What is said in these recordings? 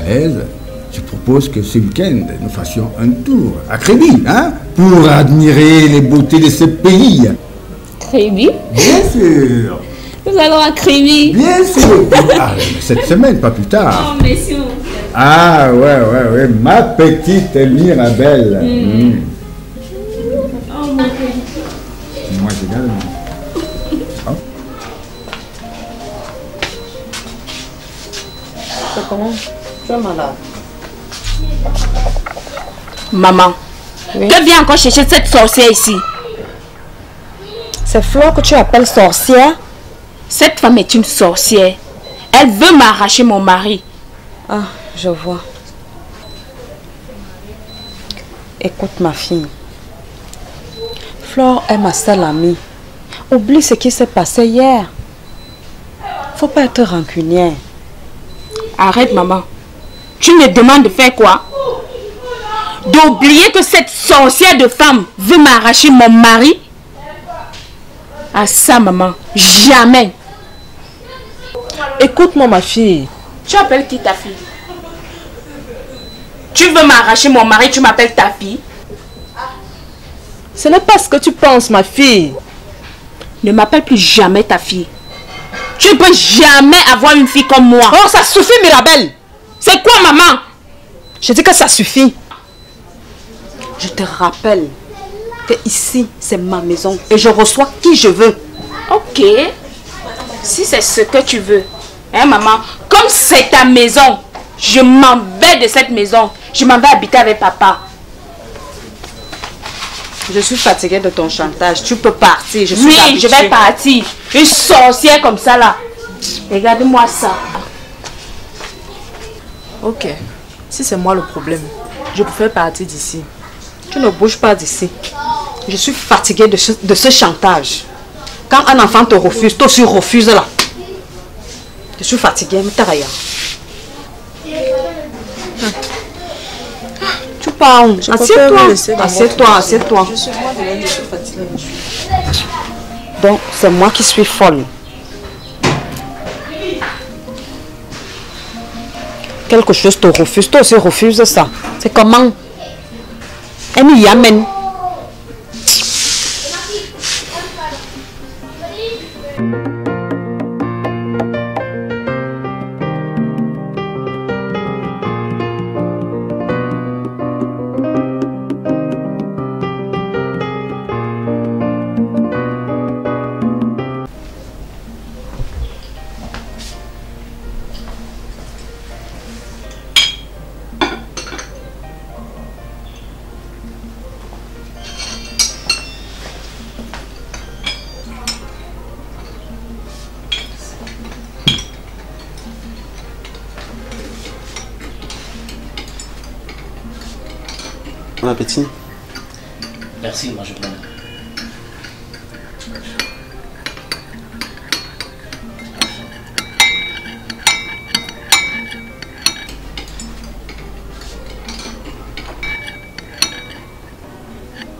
Thérèse, je propose que ce week-end, nous fassions un tour à Créby, hein, pour admirer les beautés de ce pays. Créby? Bien sûr. Nous allons à Créby. Bien sûr. Ah, cette semaine, pas plus tard. Oh, messieurs. Ah, ouais, ma petite Mirabelle. Oh, mon Dieu. Moi, également. Oh. Comment? Tu es malade. Maman, oui? Que vient encore chercher cette sorcière ici? C'est Flore que tu appelles sorcière? Cette femme est une sorcière. Elle veut m'arracher mon mari. Ah, je vois. Écoute ma fille. Flore est ma seule amie. Oublie ce qui s'est passé hier. Faut pas être rancunière. Arrête, maman. Tu me demandes de faire quoi? D'oublier que cette sorcière de femme veut m'arracher mon mari? Ah ça, maman, jamais. Écoute-moi, ma fille. Tu appelles qui ta fille? Tu veux m'arracher mon mari, tu m'appelles ta fille? Ce n'est pas ce que tu penses, ma fille. Ne m'appelle plus jamais ta fille. Tu ne peux jamais avoir une fille comme moi. Oh, ça suffit, Mirabelle. C'est quoi, maman? Je dis que ça suffit. Je te rappelle que ici, c'est ma maison et je reçois qui je veux. Ok. Si c'est ce que tu veux. Hein, maman? Comme c'est ta maison, je m'en vais de cette maison. Je m'en vais habiter avec papa. Je suis fatiguée de ton chantage. Tu peux partir. Oui, je vais partir. Une sorcière comme ça là. Regarde-moi ça. Ok. Si c'est moi le problème, je préfère partir d'ici. Tu ne bouges pas d'ici. Je suis fatiguée de ce chantage. Quand un enfant te refuse, toi aussi refuse là. Je suis fatiguée, mais t'as rien. Tu parles. Assieds-toi. Assieds-toi. Je suis fatiguée. Donc, c'est moi qui suis folle. Quelque chose te refuse, toi aussi refuse ça. C'est comment? Elle y amène. Bon appétit. Merci, moi je prends.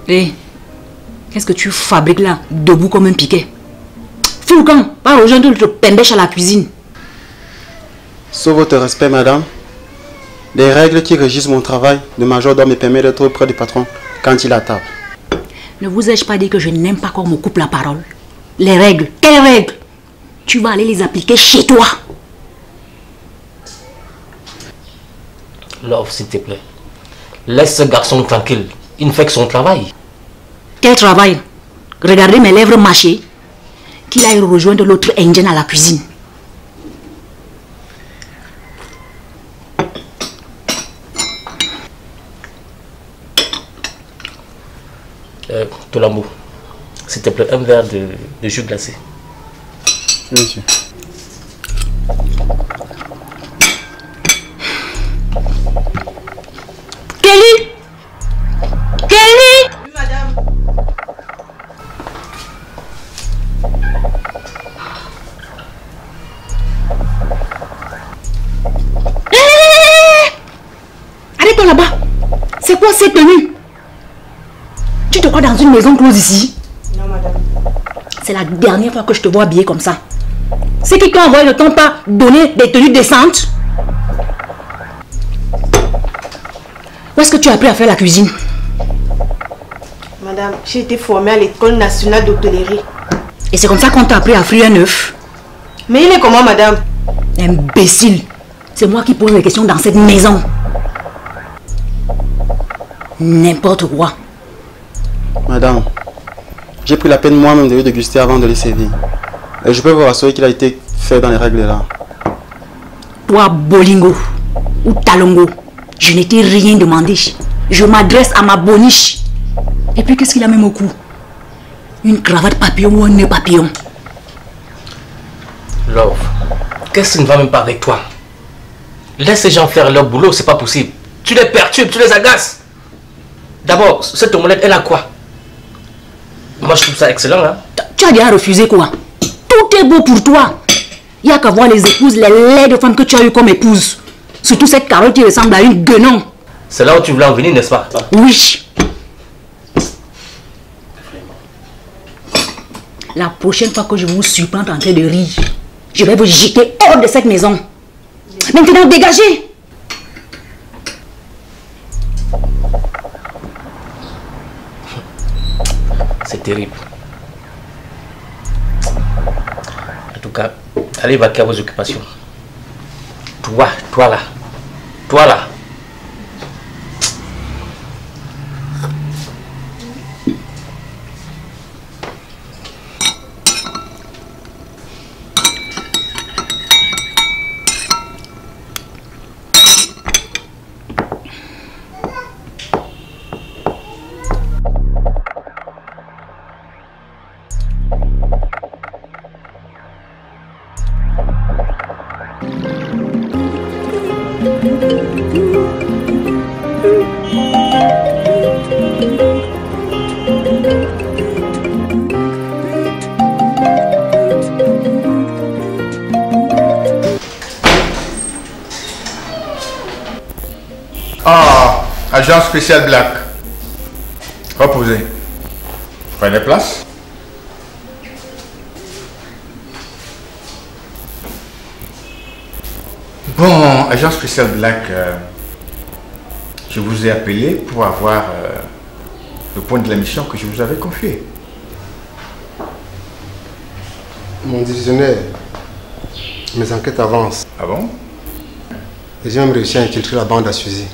Hé, qu'est-ce que tu fabriques là, debout comme un piquet? Fous le camp, pas rejoindre le pembèche à la cuisine. Sauf votre respect, madame. Les règles qui régissent mon travail de majordome me permettent d'être auprès du patron quand il est à table. Ne vous ai-je pas dit que je n'aime pas qu'on me coupe la parole? Les règles, quelles règles? Tu vas aller les appliquer chez toi. Love, s'il te plaît. Laisse ce garçon tranquille. Il ne fait que son travail. Quel travail? Regardez mes lèvres mâchées. Qu'il aille rejoindre l'autre indienne à la cuisine. Tolambo, s'il te plaît, un verre de jus glacé. Monsieur. Kelly! Kelly! Oui, madame. Arrête-toi là-bas. C'est quoi cette tenue? Tu te crois dans une maison close ici? Non, madame. C'est la dernière fois que je te vois habillée comme ça. C'est qui t'a envoyé ne t'ont pas donné des tenues décentes? Où est-ce que tu as appris à faire la cuisine? Madame, j'ai été formée à l'école nationale d'hôtellerie. Et c'est comme ça qu'on t'a appris à frire un œuf? Mais il est comment, madame? Imbécile. C'est moi qui pose les questions dans cette maison. N'importe quoi. Madame, j'ai pris la peine moi-même de le déguster avant de les servir. Et je peux vous rassurer qu'il a été fait dans les règles là. Toi, Bolingo ou Talongo, je ne t'ai rien demandé. Je m'adresse à ma boniche. Et puis qu'est-ce qu'il a même au cou? Une cravate papillon ou un nœud papillon? Love, qu'est-ce qui ne va même pas avec toi? Laisse ces gens faire leur boulot, c'est pas possible. Tu les perturbes, tu les agaces. D'abord, cette omelette, elle a quoi? Moi, je trouve ça excellent, hein? Tu as déjà refusé quoi? Tout est beau pour toi. Il n'y a qu'à voir les épouses, les laides femmes que tu as eues comme épouse. Surtout cette carotte qui ressemble à une guenon. C'est là où tu voulais en venir, n'est-ce pas? Oui. La prochaine fois que je vous surprends en train de rire, je vais vous jeter hors de cette maison. Maintenant, dégagez! C'est terrible. En tout cas, allez vaquer à vos occupations. Toi là. Agent spécial Black. Reposez. Prenez place. Bon, agent spécial Black, je vous ai appelé pour avoir le point de la mission que je vous avais confié. Mon divisionnaire, mes enquêtes avancent. Ah bon? Et j'ai même réussi à infiltrer la bande à Suzy.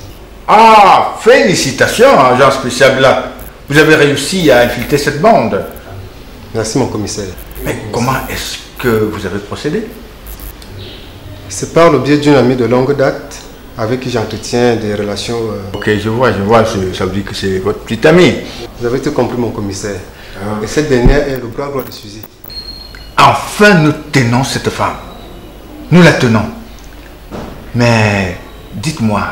Ah, félicitations, agent spécial Black. Vous avez réussi à infiltrer cette bande. Merci, mon commissaire. Mais comment est-ce que vous avez procédé? C'est par le biais d'une amie de longue date avec qui j'entretiens des relations... Ok, je vois, ça veut dire que c'est votre petite amie. Vous avez tout compris, mon commissaire. Et cette dernière est le bras droit de Suzy. Enfin, nous tenons cette femme. Nous la tenons. Mais, dites-moi,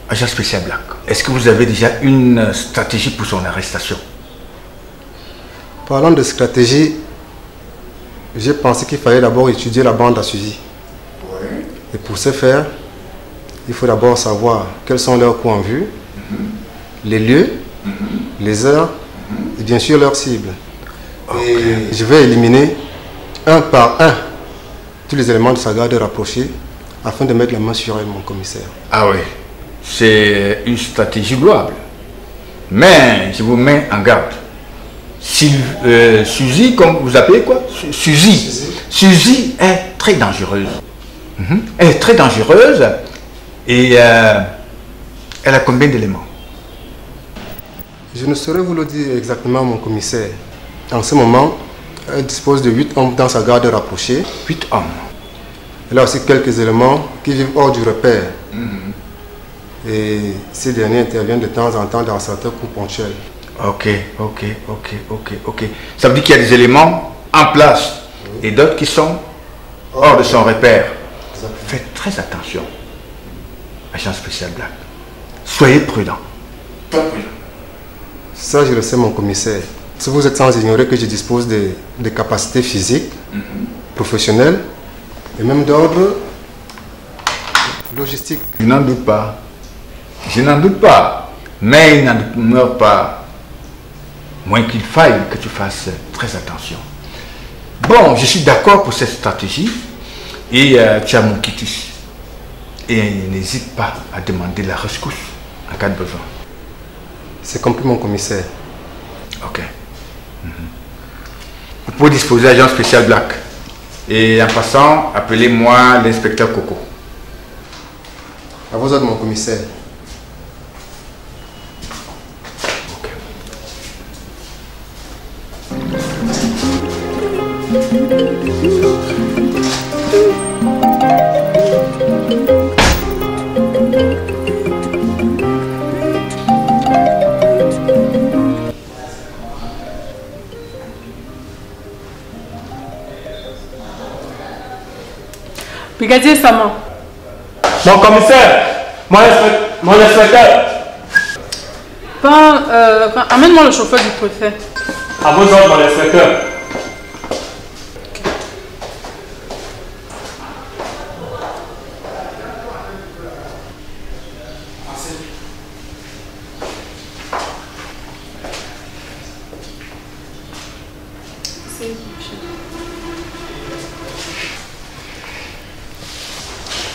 agent spécial Black, est-ce que vous avez déjà une stratégie pour son arrestation? Parlant de stratégie, j'ai pensé qu'il fallait d'abord étudier la bande à Suzy. Et pour ce faire, il faut d'abord savoir quels sont leurs coups en vue, les lieux, les heures et bien sûr leurs cibles. Et je vais éliminer un par un tous les éléments de sa garde rapprochée afin de mettre la main sur elle, mon commissaire. Ah oui, c'est une stratégie louable. Mais je vous mets en garde. Suzy, comme vous appelez quoi? Suzy est très dangereuse. Elle est très dangereuse et elle a combien d'éléments? Je ne saurais vous le dire exactement, mon commissaire. En ce moment, elle dispose de 8 hommes dans sa garde rapprochée. 8 hommes. Elle a aussi quelques éléments qui vivent hors du repère. Et ces derniers interviennent de temps en temps dans certains coups ponctuels. Ok. Ça veut dire qu'il y a des éléments en place et d'autres qui sont hors de son repère. Faites très attention, agent spécial Black. Soyez prudent. Ça, je le sais, mon commissaire. Si vous êtes sans ignorer que je dispose de capacités physiques, professionnelles et même d'ordre logistique. Je n'en doute pas. Mais il n'en demeure pas moins qu'il faille que tu fasses très attention. Bon, je suis d'accord pour cette stratégie. Et tu as mon quitus. Et n'hésite pas à demander la rescousse en cas de besoin. C'est compris, mon commissaire. Ok. Vous pouvez disposer agent spécial Black. Et en passant, appelez-moi l'inspecteur Coco. À vos ordres, mon commissaire. Ok. Brigadier Sama. Mon commissaire, mon inspecteur. Amène-moi le chauffeur du préfet. À vos ordres, mon inspecteur.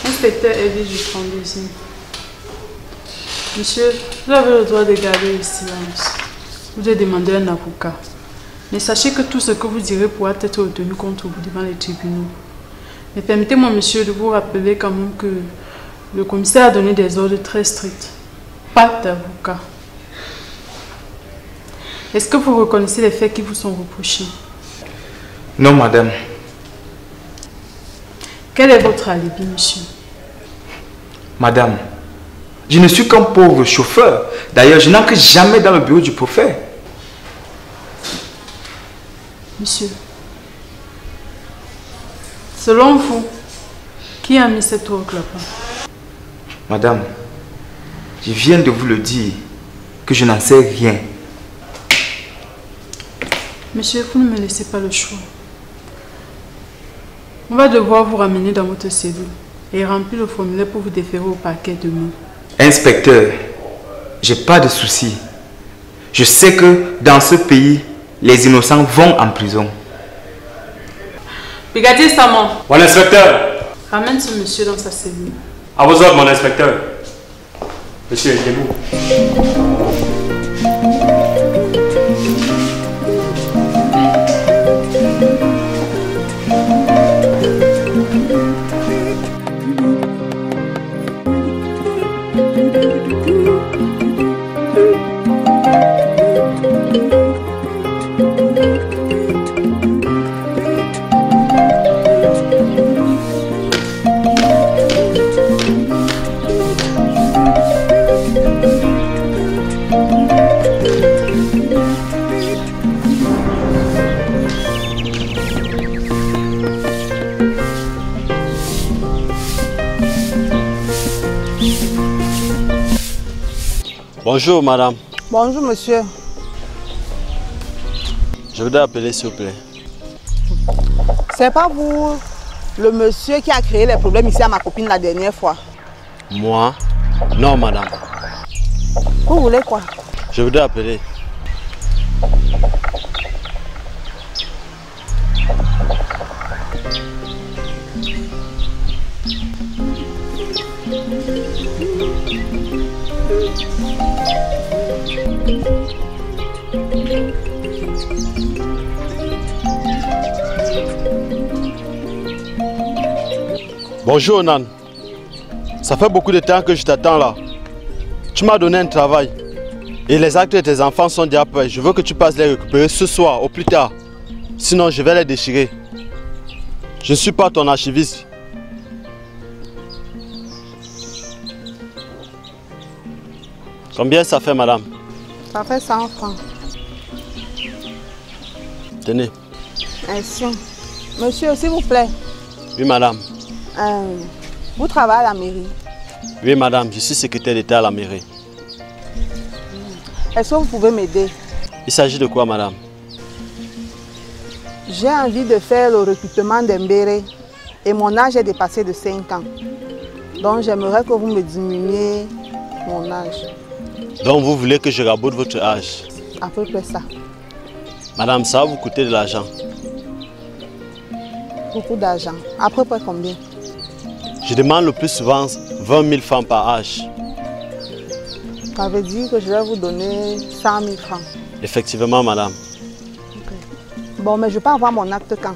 Inspecteur Elie du 32e. Monsieur, vous avez le droit de garder le silence. Vous devez demander un avocat. Mais sachez que tout ce que vous direz pourra être retenu contre vous devant les tribunaux. Mais permettez-moi, monsieur, de vous rappeler quand même que le commissaire a donné des ordres très stricts. Pas d'avocat. Est-ce que vous reconnaissez les faits qui vous sont reprochés? Non, madame. Quel est votre alibi, monsieur? Madame, je ne suis qu'un pauvre chauffeur. D'ailleurs, je n'entre jamais dans le bureau du préfet. Monsieur, selon vous, qui a mis cette orgue là-bas? Madame, je viens de vous le dire que je n'en sais rien. Monsieur, vous ne me laissez pas le choix. On va devoir vous ramener dans votre cellule et remplir le formulaire pour vous déférer au parquet demain. Inspecteur, j'ai pas de soucis. Je sais que dans ce pays, les innocents vont en prison. Brigadier Saman. Mon inspecteur. Ramène ce monsieur dans sa cellule. À vos ordres, mon inspecteur. Monsieur, debout. Bonjour, madame. Bonjour, monsieur. Je voudrais appeler, s'il vous plaît. C'est pas vous, le monsieur qui a créé les problèmes ici à ma copine la dernière fois? Moi? Non, madame. Vous voulez quoi? Je voudrais appeler. Bonjour, Nan. Ça fait beaucoup de temps que je t'attends là. Tu m'as donné un travail. Et les actes de tes enfants sont déjà prêts. Je veux que tu passes les récupérer ce soir, au plus tard. Sinon, je vais les déchirer. Je ne suis pas ton archiviste. Combien ça fait, madame? Ça fait 100 francs. Tenez. Merci. Monsieur, s'il vous plaît. Oui, madame. Vous travaillez à la mairie? Oui, madame. Je suis secrétaire d'État à la mairie. Est-ce que vous pouvez m'aider? Il s'agit de quoi, madame? J'ai envie de faire le recrutement d'Embéré et mon âge est dépassé de 5 ans. Donc, j'aimerais que vous me diminuiez mon âge. Donc, vous voulez que je raboute votre âge? À peu près ça. Madame, ça va vous coûter de l'argent. Beaucoup d'argent. À peu près combien? Je demande le plus souvent 20 000 francs par âge. Ça veut dire que je vais vous donner 100 000 francs. Effectivement, madame. Okay. Bon, mais je peux avoir mon acte quand?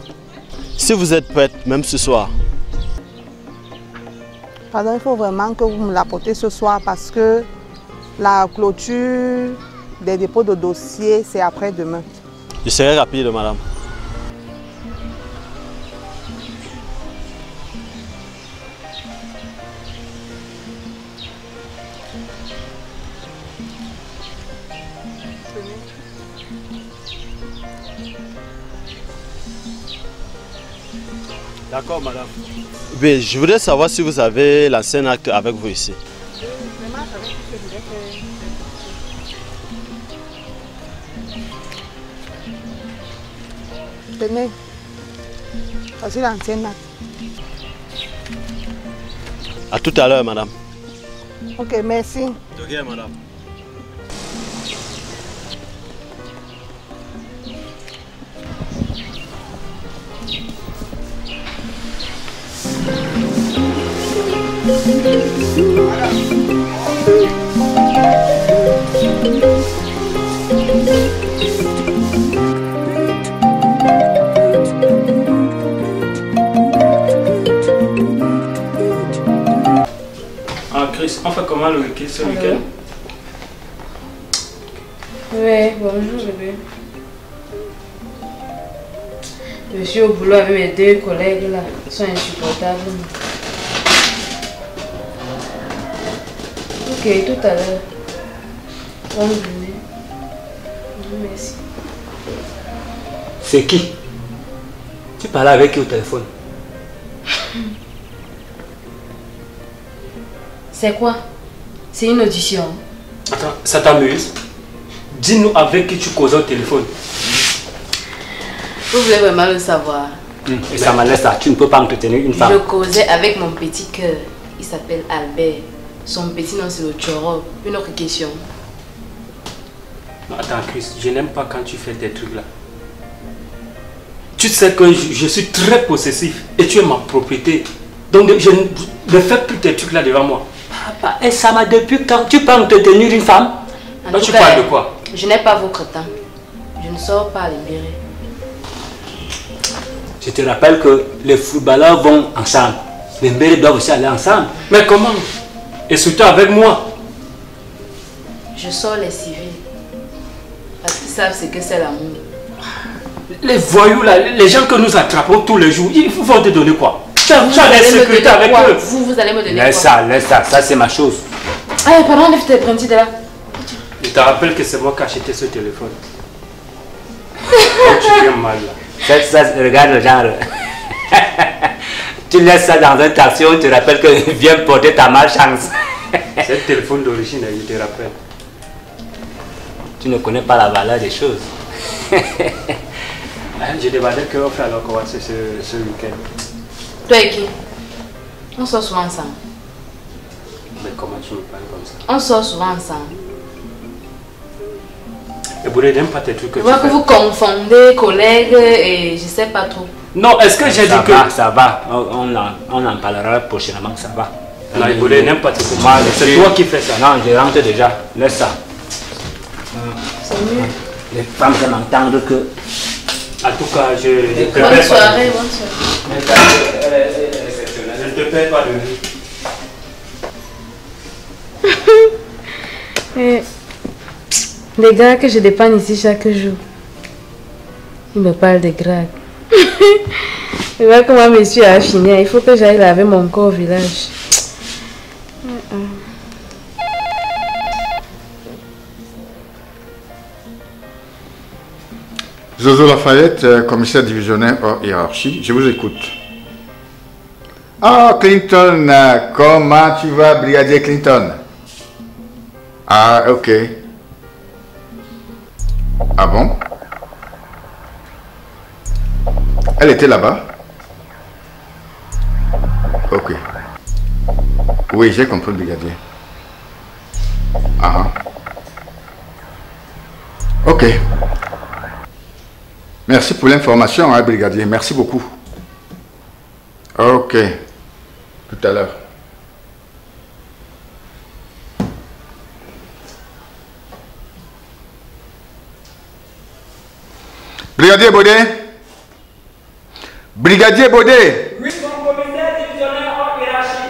Si vous êtes prête, même ce soir. Pardon, il faut vraiment que vous me l'apportez ce soir parce que la clôture des dépôts de dossiers, c'est après-demain. Je serai rapide, madame. D'accord, madame. Oui, je voudrais savoir si vous avez l'ancien acte avec vous ici. Tenez, voici l'ancien acte. À tout à l'heure, madame. Ok, merci. Ok, madame. Ah, Chris, on fait comment le week-end, ce week-end? Oui, bonjour bébé. Je suis au boulot avec mes deux collègues là, ils sont insupportables. Ok, tout à l'heure. Bonne journée. Merci. C'est qui? Tu parlais avec qui au téléphone? C'est quoi? C'est une audition. Attends, ça t'amuse? Dis-nous avec qui tu causes au téléphone. Vous voulez vraiment le savoir? Et ça m'a laissé ça, tu ne peux pas entretenir une femme. Je causais avec mon petit cœur. Il s'appelle Albert. Son petit nom c'est le Choro. Une autre question. Non, attends Chris, je n'aime pas quand tu fais tes trucs là. Tu sais que je suis très possessif et tu es ma propriété. Donc je ne fais plus tes trucs là devant moi. Papa, et ça m'a depuis quand tu peux entretenir une femme? Là tu parles de quoi? Je n'ai pas votre temps. Je ne sors pas à libérer. Je te rappelle que les footballeurs vont ensemble. Les mères doivent aussi aller ensemble. Mais comment? Et surtout avec moi. Je sors les civils. Parce qu'ils savent ce que c'est l'amour. Les voyous là, les gens que nous attrapons tous les jours, ils vont te donner quoi? Tu as des sécurités avec eux. Vous allez me donner laisse quoi? Laisse ça, ça c'est ma chose. Allez, pardon, lève tes principes de là. Je te rappelle que c'est moi qui ai acheté ce téléphone. Tu viens mal là. Ça, regarde le genre. Tu laisses ça dans un taxi, on te rappelle que viens porter ta malchance. C'est un téléphone d'origine, je te rappelle. Tu ne connais pas la valeur des choses. Je demandais qu'on fait alors commencer ce week-end. Toi et qui? On sort souvent ensemble. Mais comment tu me parles comme ça? On sort souvent ensemble. Et vous n'aimez pas tes trucs que je vois que vous confondez collègues et je sais pas trop. Non, est-ce que j'ai dit que... Ça va, on en parlera prochainement, ça va. Non, il voulait n'importe quoi. C'est toi qui fais ça. Non, je rentre déjà, laisse ça. C'est mieux. Les femmes vont entendre que... En tout cas, je te bonne soirée, bonne soirée. Je ne te paie pas de vie. Les gars que je dépanne ici chaque jour, ils me parlent de Greg. Je vois comment monsieur a fini. Il faut que j'aille laver mon corps au village. Zozo Lafayette, commissaire divisionnaire hors hiérarchie, je vous écoute. Ah, Clinton, comment tu vas, brigadier Clinton? Ah, ok. Ah bon? Elle était là-bas? Ok. Oui, j'ai compris, brigadier. Ah. Ok. Merci pour l'information, hein, brigadier. Merci beaucoup. Ok. Tout à l'heure. Brigadier Baudet. Brigadier Baudet. Oui, mon commissaire divisionnaire en hiérarchie.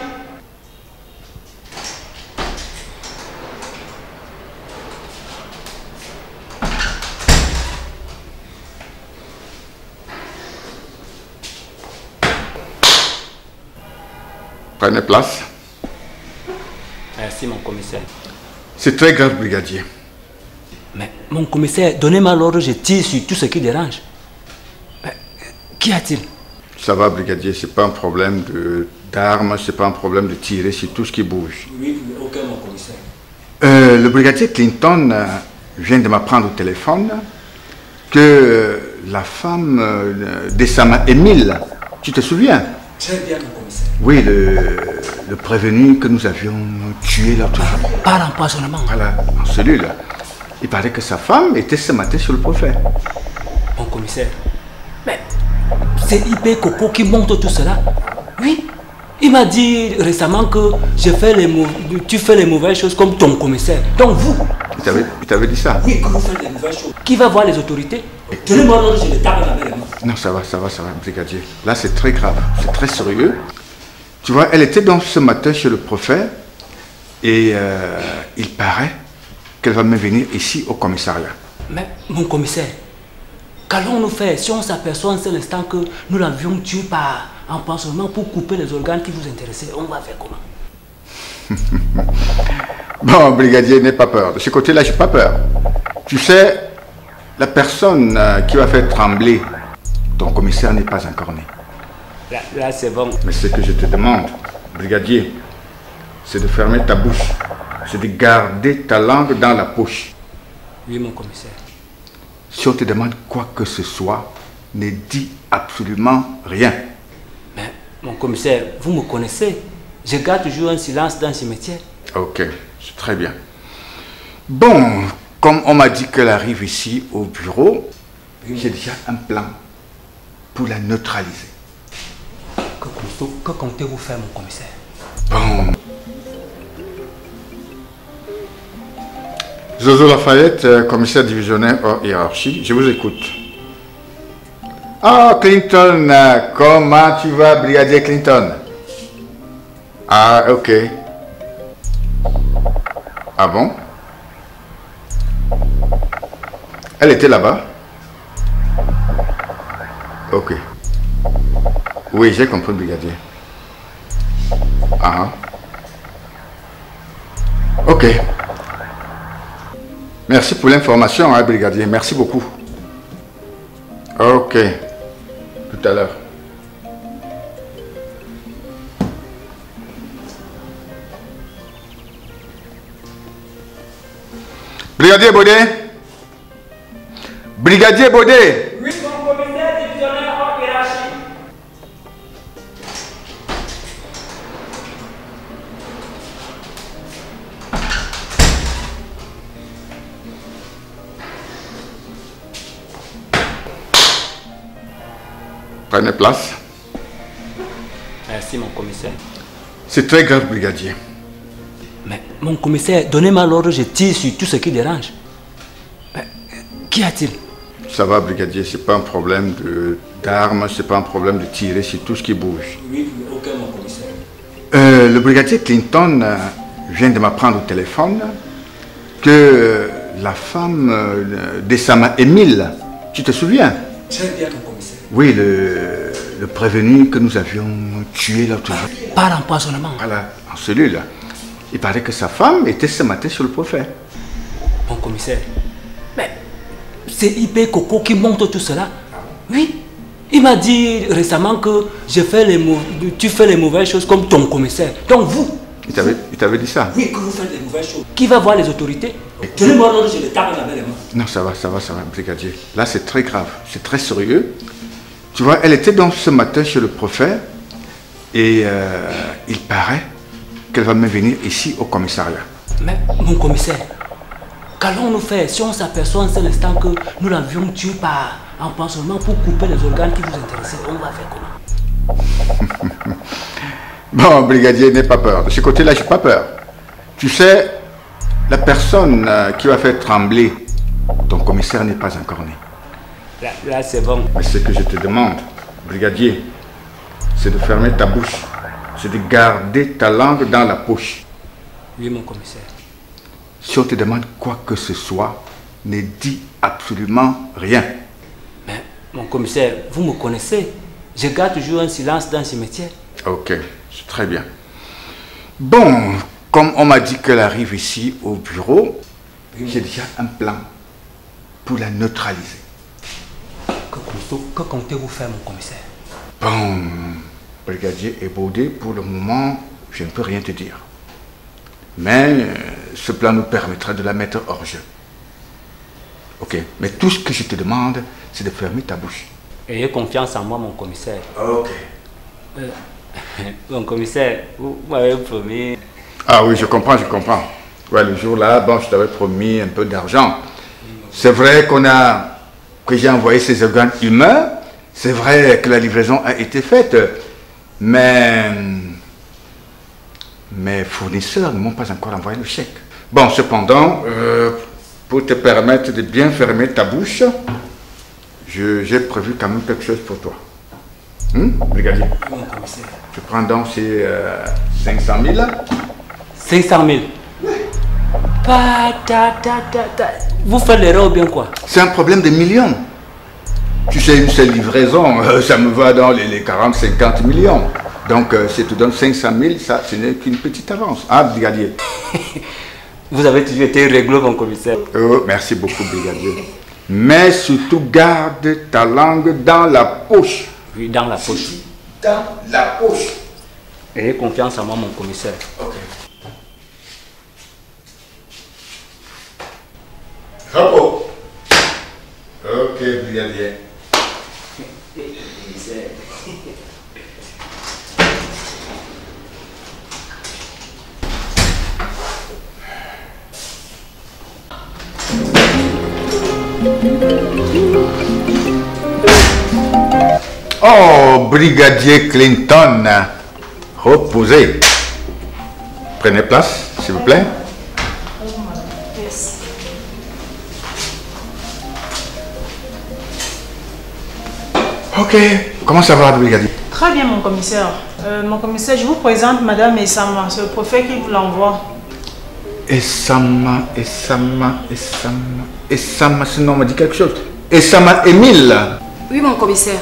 Prenez place. Merci, mon commissaire. C'est très grave, brigadier. Mais, mon commissaire, donnez-moi l'ordre, je tire sur tout ce qui dérange. Mais, qu'y a-t-il? Ça va, brigadier, c'est pas un problème d'armes, c'est pas un problème de tirer sur tout ce qui bouge. Oui, aucun, mon commissaire. Le brigadier Clinton vient de m'apprendre au téléphone que la femme d'Essama Émile, tu te souviens? Très bien, mon commissaire. Oui, le prévenu que nous avions tué l'autre jour. Par empoisonnement. Voilà, en cellule. Il paraît que sa femme était ce matin sur le prophète. Mon commissaire, mais c'est IP Coco qui monte tout cela. Oui, il m'a dit récemment que tu fais les mauvaises choses comme ton commissaire. Donc vous. Il t'avait dit ça? Oui, que vous faites les mauvaises choses. Qui va voir les autorités? Donnez-moi l'ordre, je les tape avec les mains. Non, ça va, brigadier. Là, c'est très grave, c'est très sérieux. Tu vois, elle était donc ce matin chez le prophète et il paraît qu'elle va me venir ici au commissariat. Mais, mon commissaire, qu'allons-nous faire si on s'aperçoit en cet instant que nous l'avions tué par empoisonnement pour couper les organes qui vous intéressaient? On va faire comment? Bon, brigadier, n'aie pas peur. De ce côté-là, je n'ai pas peur. Tu sais, la personne qui va faire trembler ton commissaire n'est pas encore née. Là c'est bon. Mais ce que je te demande, brigadier, c'est de fermer ta bouche. C'est de garder ta langue dans la poche. Oui, mon commissaire. Si on te demande quoi que ce soit, ne dis absolument rien. Mais, mon commissaire, vous me connaissez. Je garde toujours un silence dans ce métier. Ok, c'est très bien. Bon, comme on m'a dit qu'elle arrive ici au bureau, j'ai déjà un plan pour la neutraliser. Que comptez-vous faire, mon commissaire? Bon. Zozo Lafayette, commissaire divisionnaire hors hiérarchie, je vous écoute. Ah, Clinton, comment tu vas, brigadier Clinton? Ah, ok. Ah bon? Elle était là-bas? Ok. Oui, j'ai compris, brigadier. Ah. Ok. Merci pour l'information, hein, brigadier. Merci beaucoup. Ok. Tout à l'heure. Brigadier Baudet. Brigadier Baudet. Oui, mon commissaire divisionnaire en hiérarchie. Prenez place. Merci, mon commissaire. C'est très grave, brigadier. Mais, mon commissaire, donnez-moi l'ordre, je tire sur tout ce qui dérange. Mais, qu'y a-t-il? Ça va, brigadier, c'est pas un problème d'armes, c'est pas un problème de tirer sur tout ce qui bouge. Oui, aucun, mon commissaire. Le brigadier Clinton vient de m'apprendre au téléphone que la femme d'Essama Émile, tu te souviens? Très bien, mon commissaire. Oui, le prévenu que nous avions tué l'autre jour. Par empoisonnement. Voilà, en cellule. Il paraît que sa femme était ce matin sur le prophète. Mon commissaire, mais c'est IP Coco qui monte tout cela. Oui, il m'a dit récemment que tu fais les mauvaises choses comme ton commissaire. Donc vous. Il t'avait dit ça? Oui, que vous faites les mauvaises choses. Qui va voir les autorités? Donnez-moi l'ordre, je les tape avec les mains. Non, ça va, brigadier. Là, c'est très grave, c'est très sérieux. Tu vois, elle était donc ce matin chez le prophète et il paraît qu'elle va me venir ici au commissariat. Mais, mon commissaire, qu'allons-nous faire si on s'aperçoit en cet instant que nous l'avions tué par empoisonnement pour couper les organes qui vous intéressaient? On va faire comment? Bon, brigadier, n'aie pas peur. De ce côté-là, je n'ai pas peur. Tu sais, la personne qui va faire trembler ton commissaire n'est pas encore née. Là, c'est bon. Mais ce que je te demande, brigadier, c'est de fermer ta bouche. C'est de garder ta langue dans la poche. Oui, mon commissaire. Si on te demande quoi que ce soit, ne dis absolument rien. Mais, mon commissaire, vous me connaissez. Je garde toujours un silence dans ce métier. Ok, c'est très bien. Bon, comme on m'a dit qu'elle arrive ici au bureau, j'ai déjà un plan pour la neutraliser. Que comptez-vous faire, mon commissaire? Bon, brigadier Ebodé, pour le moment, je ne peux rien te dire. Mais ce plan nous permettra de la mettre hors jeu. Ok, mais tout ce que je te demande, c'est de fermer ta bouche. Ayez confiance en moi, mon commissaire. Ok. Mon commissaire, vous m'avez promis... Ah oui, je comprends, je comprends. Ouais, le jour-là, bon, je t'avais promis un peu d'argent. C'est vrai que j'ai envoyé ces organes humains. C'est vrai que la livraison a été faite. Mais mes fournisseurs ne m'ont pas encore envoyé le chèque. Bon, cependant, pour te permettre de bien fermer ta bouche, j'ai prévu quand même quelque chose pour toi. Brigadier. Mon commissaire. Je prends donc ces 500 000. 500 000. Vous faites l'erreur ou bien quoi? C'est un problème de millions. Tu sais, une seule livraison, ça me va dans les 40-50 millions. Donc, si je te donne 500 000, ça, ce n'est qu'une petite avance. Ah, brigadier. Vous avez toujours été réglo, mon commissaire. Oh, merci beaucoup, brigadier. Mais surtout, garde ta langue dans la poche. Oui, dans la poche. Dans la poche. Ayez confiance en moi, mon commissaire. Ok. Repos. Ok, brigadier. Oh, brigadier Clinton, reposez. Prenez place, s'il vous plaît. Ok, comment ça va, brigadier? Très bien, mon commissaire. Mon commissaire, je vous présente Madame Essama, c'est le préfet qui vous l'envoie. Essama, ce nom me dit quelque chose. Essama Émile. Oui, mon commissaire.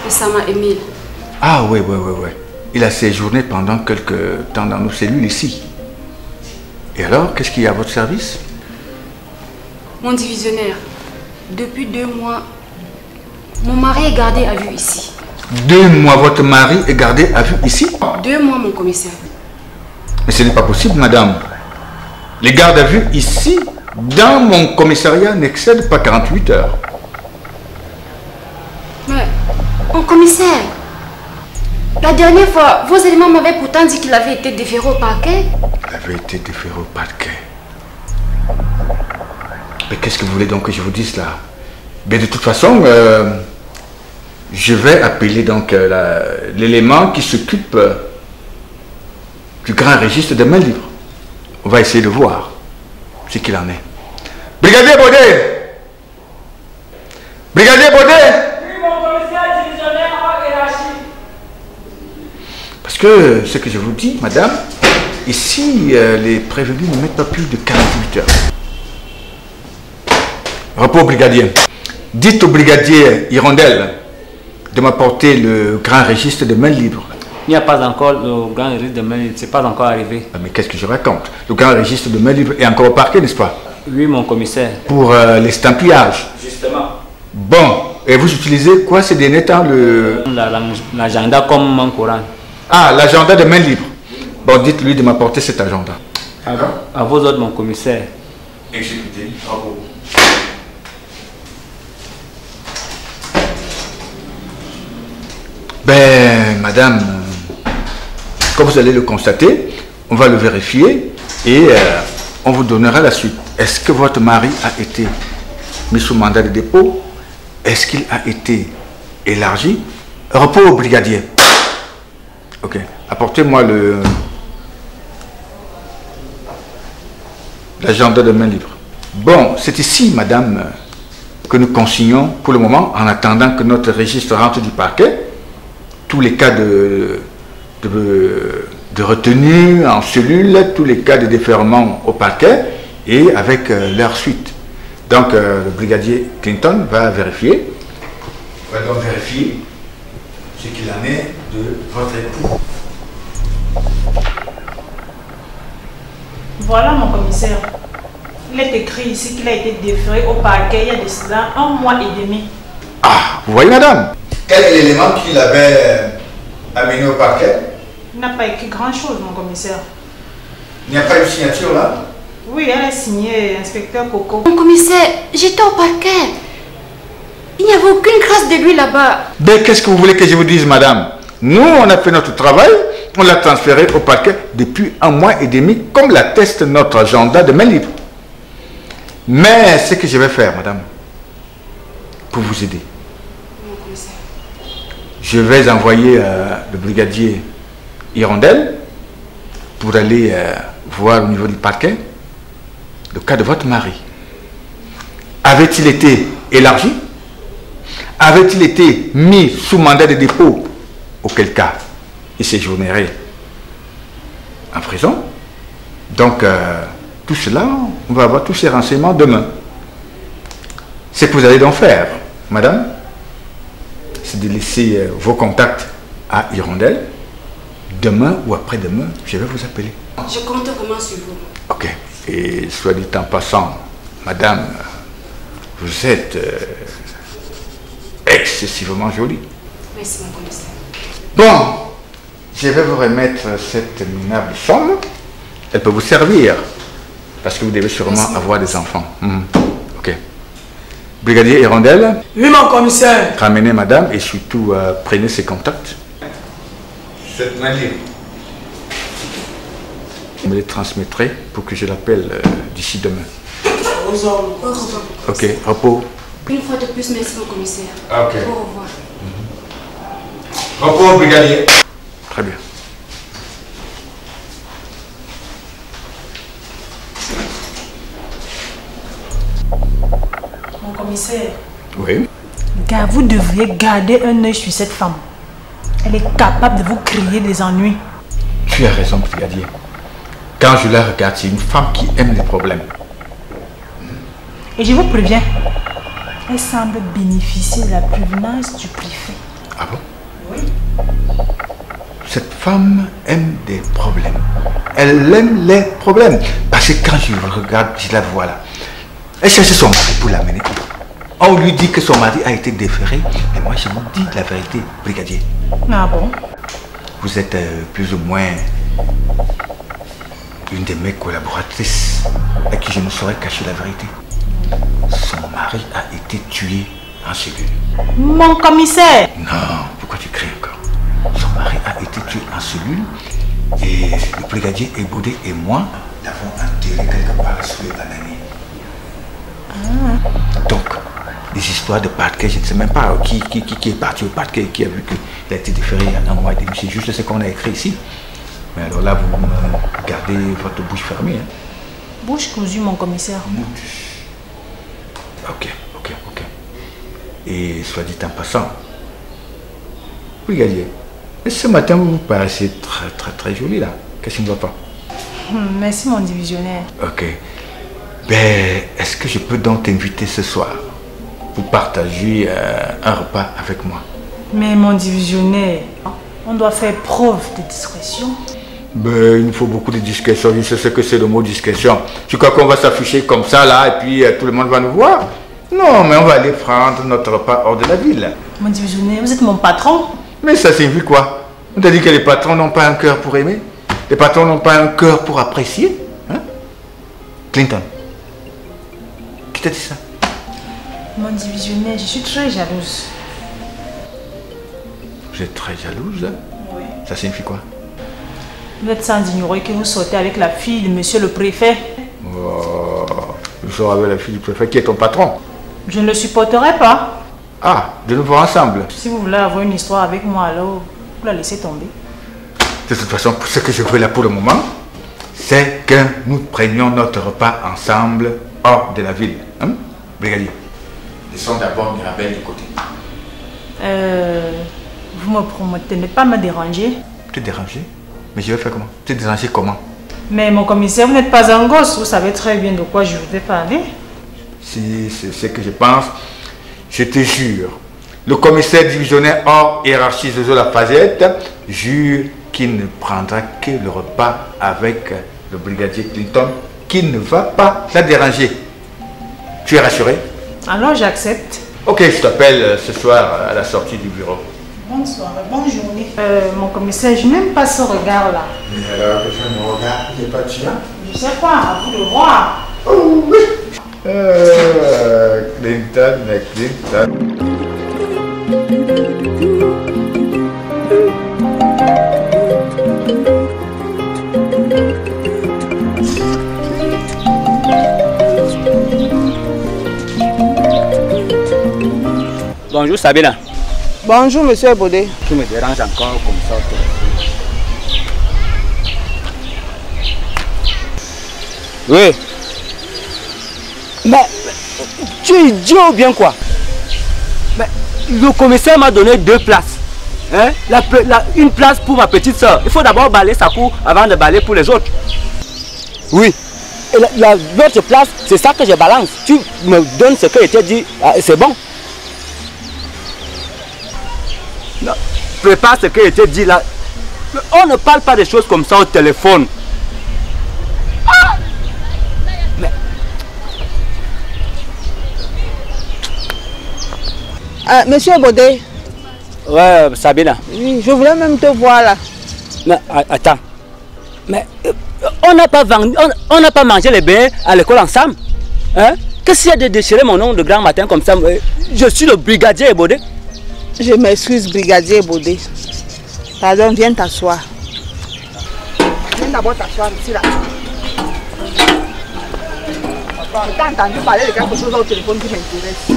Essama Émile. Ah oui. Il a séjourné pendant quelques temps dans nos cellules ici. Et alors, qu'est-ce qu'il y a à votre service? Mon divisionnaire, depuis 2 mois, mon mari est gardé à vue ici. 2 mois, votre mari est gardé à vue ici? 2 mois, mon commissaire. Mais ce n'est pas possible, madame. Les gardes à vue ici, dans mon commissariat, n'excèdent pas 48 heures. Mais, mon commissaire, la dernière fois, vos éléments m'avaient pourtant dit qu'il avait été déféré au parquet. Il avait été déféré au parquet. Mais qu'est-ce que vous voulez donc que je vous dise là? Mais de toute façon, je vais appeler donc l'élément qui s'occupe du grand registre des mains libres. On va essayer de voir ce qu'il en est. Brigadier Baudet! Brigadier Baudet! Oui, mon commissaire divisionnaire en hiérarchie. Parce que ce que je vous dis, madame, ici, les prévenus ne mettent pas plus de 48 heures. Repos, brigadier. Dites au brigadier Hirondelle de m'apporter le grand registre de mains libres. Il n'y a pas encore le grand registre de mains libres, c'est pas encore arrivé. Mais qu'est-ce que je raconte? Le grand registre de mains libres est encore au parquet, n'est-ce pas? Oui, mon commissaire. Pour l'estampillage. Justement. Bon, et vous utilisez quoi ces derniers temps? L'agenda comme mon Coran. Ah, l'agenda de mains libres. Bon, dites-lui de m'apporter cet agenda. À vos ordres, mon commissaire. Exécutez, bravo. Ben, madame, comme vous allez le constater, on va le vérifier et on vous donnera la suite. Est-ce que votre mari a été mis sous mandat de dépôt? Est-ce qu'il a été élargi? Repos au brigadier. Ok, apportez-moi l'agenda de main libre. Bon, c'est ici, madame, que nous consignons pour le moment, en attendant que notre registre rentre du parquet, tous les cas de retenue en cellule, tous les cas de déferment au parquet et avec leur suite. Donc le brigadier Clinton va vérifier, ce qu'il en est de votre époux. Voilà mon commissaire. Il est écrit ici qu'il a été déféré au parquet il y a de cela 1 mois et demi. Ah, vous voyez madame, quel est l'élément qu'il avait amené au parquet? Il n'a pas écrit grand chose mon commissaire. Il n'y a pas une signature là? Oui, elle est signée inspecteur Coco. Mon commissaire, j'étais au parquet. Il n'y avait aucune trace de lui là-bas. Ben qu'est-ce que vous voulez que je vous dise madame? Nous on a fait notre travail, on l'a transféré au parquet depuis 1 mois et demi comme l'atteste notre agenda de main libre. Mais ce que je vais faire madame, pour vous aider, je vais envoyer le brigadier Hirondelle pour aller voir au niveau du parquet le cas de votre mari. Avait-il été élargi? Avait-il été mis sous mandat de dépôt? Auquel cas, il séjournerait en prison. Donc, tout cela, on va avoir tous ces renseignements demain. Ce que vous allez donc faire, madame, c'est de laisser vos contacts à Hirondelle. Demain ou après-demain, je vais vous appeler. Je compte vraiment sur vous. Ok. Et soit dit en passant, madame, vous êtes excessivement jolie. Merci mon commissaire. Bon, je vais vous remettre cette minable somme. Elle peut vous servir. Parce que vous devez sûrement avoir des enfants. Ok. Brigadier Hirondelle. Oui, mon commissaire. Ramenez madame et surtout prenez ses contacts. Cette main libre. Vous me les transmettrez pour que je l'appelle d'ici demain. Ok, repos. Une fois de plus, merci mon commissaire. Ok. Au revoir. Repos, brigadier. Très bien. Mon commissaire. Oui. Gars, vous devriez garder un œil sur cette femme. Elle est capable de vous créer des ennuis. Tu as raison, brigadier. Quand je la regarde, c'est une femme qui aime les problèmes. Et je vous préviens, elle semble bénéficier de la prévenance du préfet. Ah bon? Oui. Cette femme aime des problèmes. Elle aime les problèmes. Parce que quand je regarde, je la vois là. Elle cherche son mari pour l'amener. On lui dit que son mari a été déféré. Et moi, je vous dis la vérité, brigadier. Ah bon? Vous êtes plus ou moins une de mes collaboratrices à qui je ne saurais cacher la vérité. Son mari a été tué en cellule. Mon commissaire! Non, pourquoi tu cries encore? Son mari a été tué en cellule et le brigadier Eboudé et moi l'avons enterré quelque part sous les banaниers. Donc, des histoires de parquet, je ne sais même pas qui est parti au parquet, qui a vu qu'il a été déféré il y a 1 mois et demi. C'est juste ce qu'on a écrit ici. Mais alors là, vous gardez votre bouche fermée. Hein? Bouche cousue, mon commissaire. Ok. Et soit dit en passant, brigadier, ce matin vous paraissez très joli là. Qu'est-ce qui ne va pas? Merci mon divisionnaire. Ok. Ben, est-ce que je peux donc t'inviter ce soir pour partager un repas avec moi? Mais mon divisionnaire, on doit faire preuve de discrétion. Ben, il nous faut beaucoup de discrétion. Je sais ce que c'est le mot discrétion. Tu crois qu'on va s'afficher comme ça là et puis tout le monde va nous voir? Non, mais on va aller prendre notre repas hors de la ville. Mon divisionnaire, vous êtes mon patron. Mais ça signifie quoi? On t'a dit que les patrons n'ont pas un cœur pour aimer? Les patrons n'ont pas un cœur pour apprécier? Hein? Clinton, qui t'a dit ça? Mon divisionnaire, je suis très jalouse. Vous êtes très jalouse? Oui. Ça signifie quoi? Vous êtes sans ignorer que vous sortez avec la fille de monsieur le préfet. Oh, je sors avec la fille du préfet qui est ton patron. Je ne le supporterai pas. Ah, de nous voir ensemble. Si vous voulez avoir une histoire avec moi, alors vous la laissez tomber. De toute façon, ce que je veux là pour le moment, c'est que nous prenions notre repas ensemble hors de la ville. Hein, brigadier? Laissons d'abord Mirabel de côté. Vous me promettez de ne pas me déranger? Te déranger? Mais je vais faire comment? Te déranger comment? Mais mon commissaire, vous n'êtes pas un gosse. Vous savez très bien de quoi je voudrais parler. Si c'est ce que je pense, je te jure. Le commissaire divisionnaire hors hiérarchie Zozo Lafayette jure qu'il ne prendra que le repas avec le brigadier Clinton, qui ne va pas la déranger. Tu es rassuré? Alors j'accepte. Ok, je t'appelle ce soir à la sortie du bureau. Bonsoir, bonne journée. Mon commissaire, je n'aime pas ce regard-là. Mais alors que je me regarde, il n'est pas tuant? Je sais pas, à vous de voir. Oh oui! Clinton. Bonjour Sabina. Bonjour monsieur Bodé. Tu me déranges encore comme ça. Oui. Mais tu es idiot ou bien quoi? Mais le commissaire m'a donné 2 places. Hein? Une place pour ma petite soeur. Il faut d'abord balayer sa cour avant de balayer pour les autres. Oui. Et l'autre place, c'est ça que je balance. Tu me donnes ce que je t'ai dit, c'est bon. Non, prépare ce que je t'ai dit là. On ne parle pas des choses comme ça au téléphone. Ah! Mais... Monsieur Bodé. Ouais, Sabina. Oui, je voulais même te voir là. Non, attends. Mais on n'a pas mangé les beignets à l'école ensemble. Hein? Qu'est-ce qu'il y a de déchirer mon nom de grand matin comme ça? Je suis le brigadier Ebodé. Je m'excuse, brigadier Ebodé. Pardon, viens t'asseoir. Viens d'abord t'asseoir ici là. Je t'ai entendu parler de quelque chose au téléphone qui m'intéresse.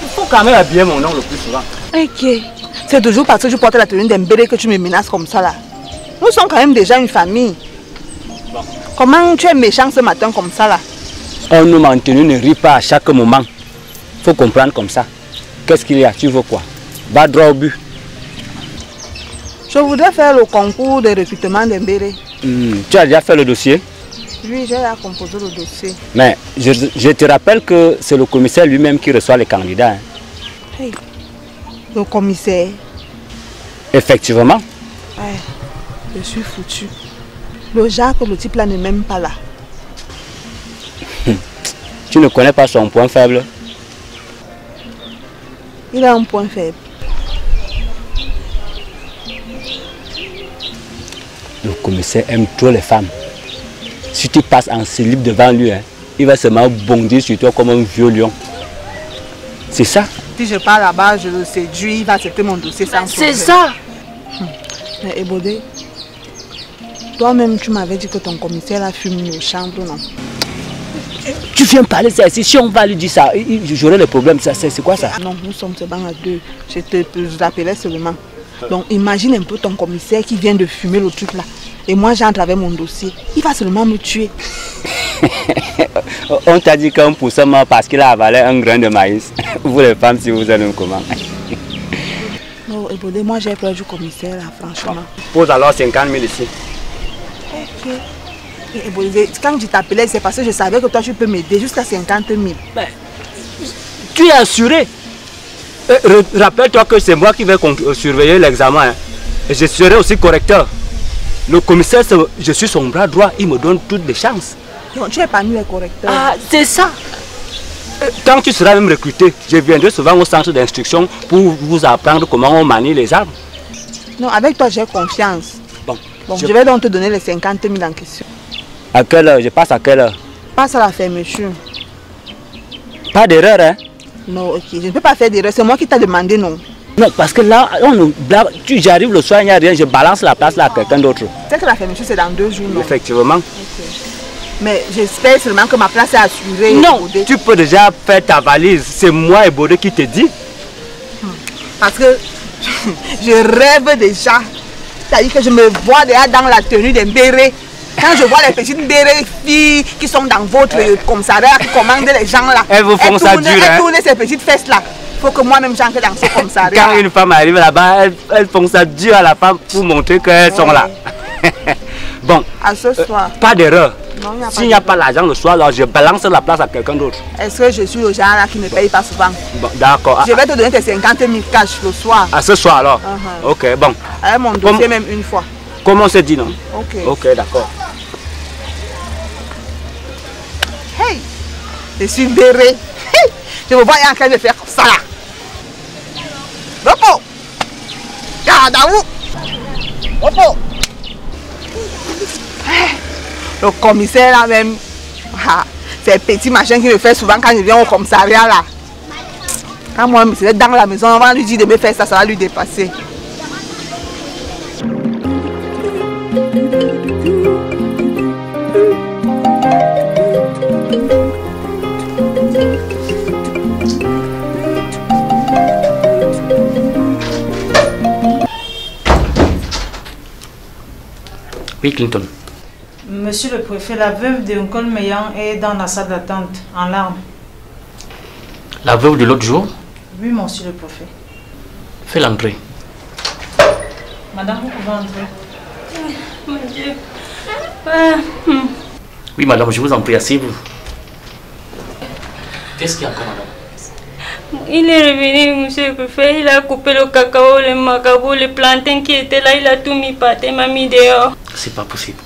Il faut quand même habiller mon nom le plus souvent. Ok. C'est toujours parce que je porte la tenue d'Embélé que tu me menaces comme ça là. Nous sommes quand même déjà une famille. Bon. Comment tu es méchant ce matin comme ça là? Un homme en tenue ne rit pas à chaque moment. Faut comprendre comme ça. Qu'est-ce qu'il y a? Tu veux quoi? Va droit au but. Je voudrais faire le concours de recrutement d'Embélé. Tu as déjà fait le dossier? Oui, j'ai déjà composé le dossier. Mais je te rappelle que c'est le commissaire lui-même qui reçoit les candidats. Hein. Hey, le commissaire? Effectivement. Ouais, je suis foutu. Le Jacques, le type là ne m'aime pas là. Tu ne connais pas son point faible? Il a un point faible. Le commissaire aime trop les femmes. Si tu passes en slip devant lui, hein, il va seulement bondir sur toi comme un vieux lion. C'est ça? Si je pars là-bas, je le séduis, il va accepter mon dossier sans problème. C'est ça! Mais Ebodé, toi-même tu m'avais dit que ton commissaire a fumé nos chambres, non? Tu viens parler ça ici, si on va lui dire ça, j'aurai le problème, c'est quoi ça? Non, nous sommes seulement à 2, je l'appelais seulement. Donc imagine un peu ton commissaire qui vient de fumer le truc là. Et moi j'entre avec mon dossier, il va seulement me tuer. On t'a dit qu'un poussin mort parce qu'il a avalé un grain de maïs. Vous les femmes, si vous allez comment? Non, Ebodé, moi j'ai peur du commissaire là, franchement. Pose alors 50 000 ici. Ok. Ebodé, quand je t'appelais, c'est parce que je savais que toi tu peux m'aider jusqu'à 50 000. Ben, tu es assuré. Rappelle-toi que c'est moi qui vais surveiller l'examen. Hein. Et je serai aussi correcteur. Le commissaire, je suis son bras droit, il me donne toutes les chances. Non, tu es parmi les correcteurs. Ah, c'est ça. Quand tu seras même recruté, je viendrai souvent au centre d'instruction pour vous apprendre comment on manie les armes. Non, avec toi j'ai confiance. Bon, je vais donc te donner les 50 000 en question. À quelle heure? Je passe à quelle heure? Passe à la fermeture. Pas d'erreur, hein? Non, ok, je ne peux pas faire d'erreur, c'est moi qui t'ai demandé, non? Non, parce que là, j'arrive le soir, il n'y a rien, je balance la place là à quelqu'un d'autre. C'est que la fermeture c'est dans 2 jours, non? Effectivement. Okay. Mais j'espère seulement que ma place est assurée. Non, tu peux déjà faire ta valise, c'est moi et Bodé qui te dit. Parce que je rêve déjà. C'est-à-dire que je me vois déjà dans la tenue d'un béret. Quand je vois les petites bérées filles qui sont dans votre commissariat, qui commandent les gens là, elles vous font ça dur, elles tournent ces petites fesses là. Il faut que moi-même j'entre dans ce commissariat. Quand une femme arrive là-bas, elles font ça dur à la femme pour montrer qu'elles sont là. Bon, à ce soir. Pas d'erreur. S'il n'y a pas l'argent le soir, alors je balance la place à quelqu'un d'autre. Est-ce que je suis le genre là qui ne paye pas souvent? Bon, d'accord. Je vais te donner tes 50 000 cash le soir. À ce soir alors? Ok, bon. Avec mon dossier même une fois. Comment on se dit, non? Ok. Ok, d'accord. Hey! Je suis béré. Hey! Je me vois en train de faire ça là. Repos! Garde à où? Repos! Le commissaire là même, c'est petit machin qui me fait souvent quand je viens au commissariat là. Quand moi je suis dans la maison, on va lui dire de me faire ça, ça va lui dépasser. Oui, Clinton. Monsieur le préfet, la veuve de Nkol Meyan est dans la salle d'attente, en larmes. La veuve de l'autre jour? Oui, monsieur le préfet. Fais l'entrée. Madame, vous pouvez entrer. Mon Dieu. Oui, madame, je vous en prie, asseyez-vous. Qu'est-ce qu'il y a encore, madame? Il est revenu, monsieur le préfet. Il a coupé le cacao, le macabo, les plantains qui étaient là. Il a tout mis par terre, m'a mis dehors. C'est pas possible.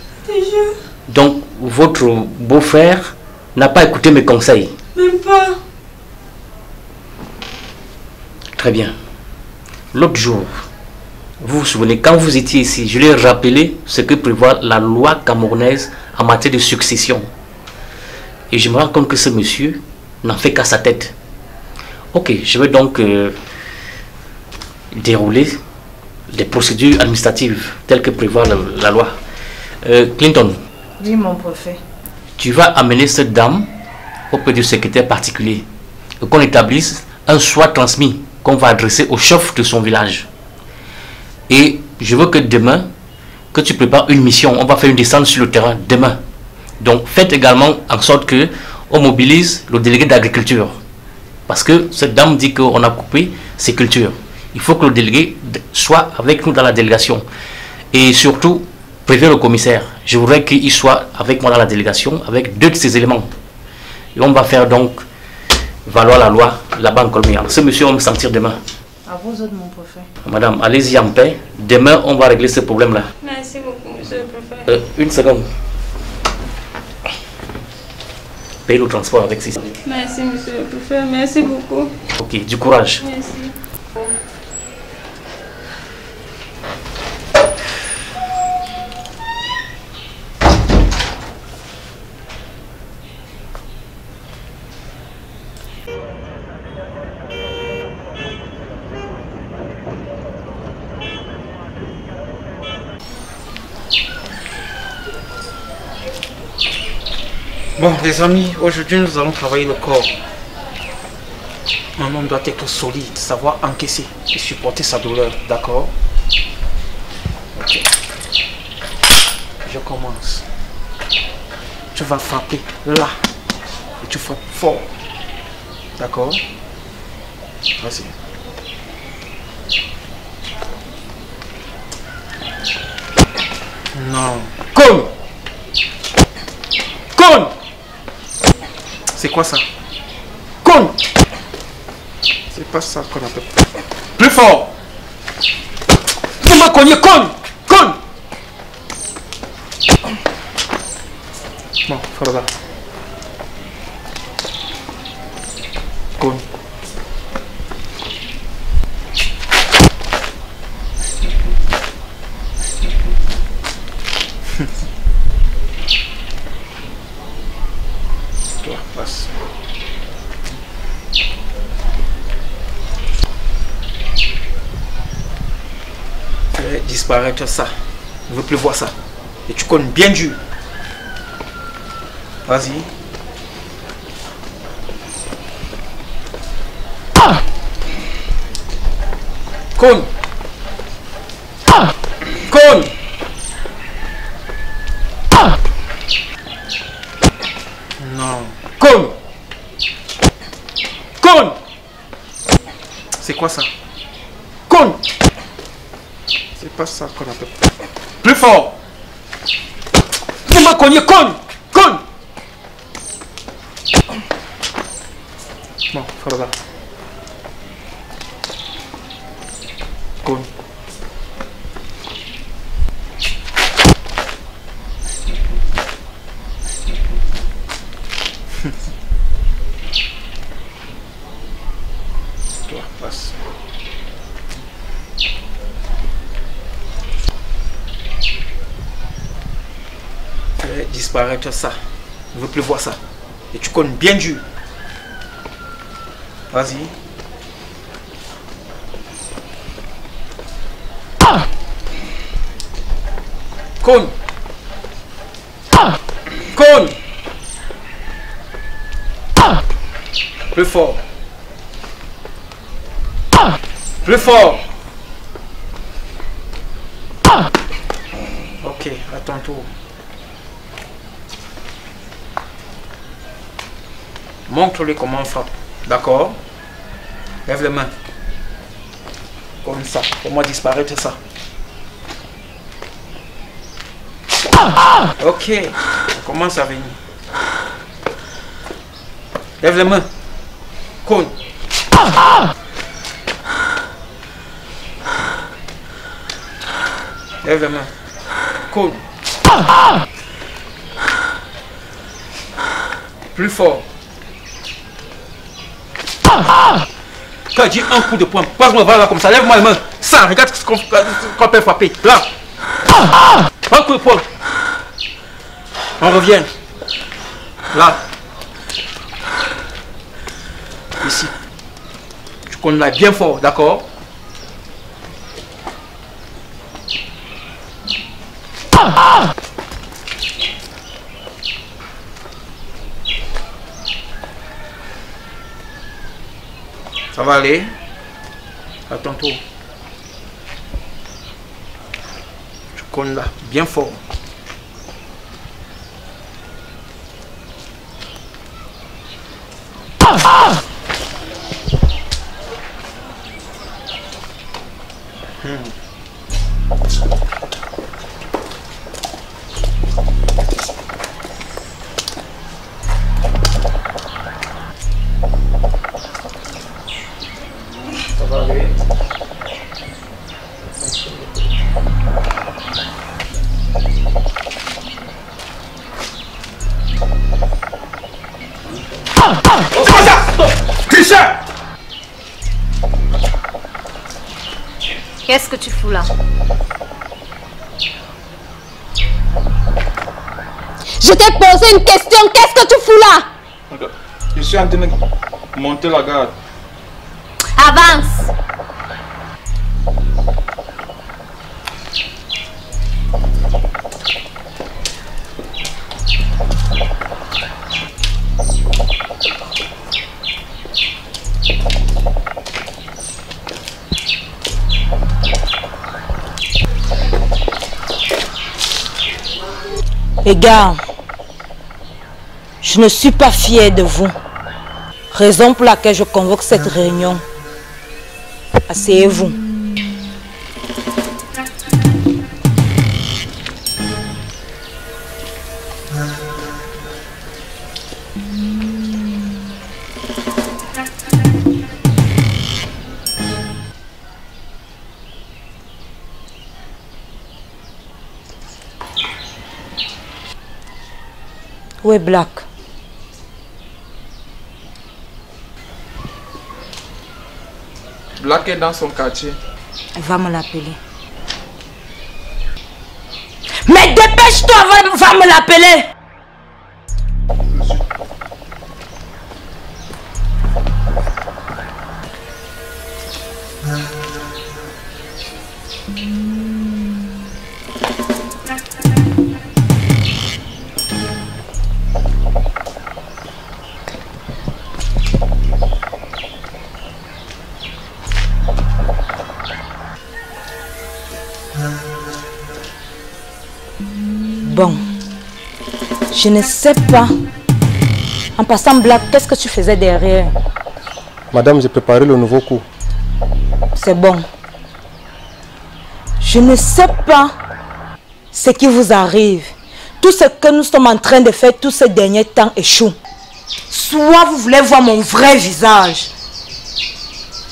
Donc, votre beau-frère n'a pas écouté mes conseils? Même pas. Très bien. L'autre jour, vous vous souvenez, quand vous étiez ici, je lui ai rappelé ce que prévoit la loi camerounaise en matière de succession. Et je me rends compte que ce monsieur n'en fait qu'à sa tête. Ok, je vais donc dérouler les procédures administratives telles que prévoit la loi. Clinton. Oui, mon préfet. Tu vas amener cette dame auprès du secrétaire particulier et qu'on établisse un soit transmis qu'on va adresser au chef de son village. Et je veux que demain, que tu prépares une mission. On va faire une descente sur le terrain demain. Donc faites également en sorte que on mobilise le délégué d'agriculture. Parce que cette dame dit qu'on a coupé ses cultures. Il faut que le délégué soit avec nous dans la délégation. Et surtout, préviens le commissaire. Je voudrais qu'il soit avec moi dans la délégation, avec 2 de ces éléments. Et on va faire donc valoir la loi là-bas en Colmière. Ce monsieur va me sentir demain. À vous autres, mon préfet. Madame, allez-y en paix. Demain, on va régler ce problème-là. Merci beaucoup, monsieur le préfet. Une seconde. Paye le transport avec 600. Merci, monsieur le préfet. Merci beaucoup. Ok, du courage. Merci. Bon, les amis, aujourd'hui nous allons travailler le corps. Un homme doit être solide, savoir encaisser et supporter sa douleur, d'accord? Ok. Je commence. Tu vas frapper là. Et tu frappes fort. D'accord? Vas-y. Non. Cône! Cône! C'est quoi ça? Cône! C'est pas ça qu'on appelle. Plus fort! Tu m'as cogné, cône! Cône! Bon, voilà. Cône. Toi, passe. Fais disparaître ça. Je ne veux plus voir ça. Et tu connais bien dur. Vas-y. Ah! Cône. Ah! Cône. Ah! Non. Cône. Cône. C'est quoi ça? Cône. C'est pas ça qu'on appelle. Plus fort. Tu m'as cogné, cône. Cône. Bon, voilà. Cône. Toi, passe. Fais disparaître ça. Je ne veux plus voir ça. Et tu connais bien dur. Vas-y. Cône. Cône. Plus fort. Plus fort. Ok, à ton tour. Montre-lui comment on frappe. D'accord? Lève les mains. Comme ça. Fais-moi disparaître ça. Ok. On commence à venir. Lève les mains. Cône. Lève les mains. Cône. Plus fort. Quand je dis un coup de poing, passe-moi là comme ça, lève-moi les mains. Ça, regarde ce qu'on peut frapper. Là. Un coup de poing. On revient. Là. Ici. Tu connais là bien fort, d'accord? Ça va aller. À ton tour. Tu connais là bien fort. Ça va aller. Qu'est-ce que tu fous là? Je t'ai posé une question, qu'est-ce que tu fous là? Je suis en train de monter la garde. Avance! Les gars, je ne suis pas fière de vous. Raison pour laquelle je convoque cette réunion. Asseyez-vous. Où est Black? Black est dans son quartier. Va me l'appeler. Mais dépêche-toi, va me l'appeler. Bon, je ne sais pas En passant, Black, qu'est-ce que tu faisais derrière? Madame, j'ai préparé le nouveau coup. C'est bon. Je ne sais pas ce qui vous arrive. Tout ce que nous sommes en train de faire tous ces derniers temps échoue. Soit vous voulez voir mon vrai visage.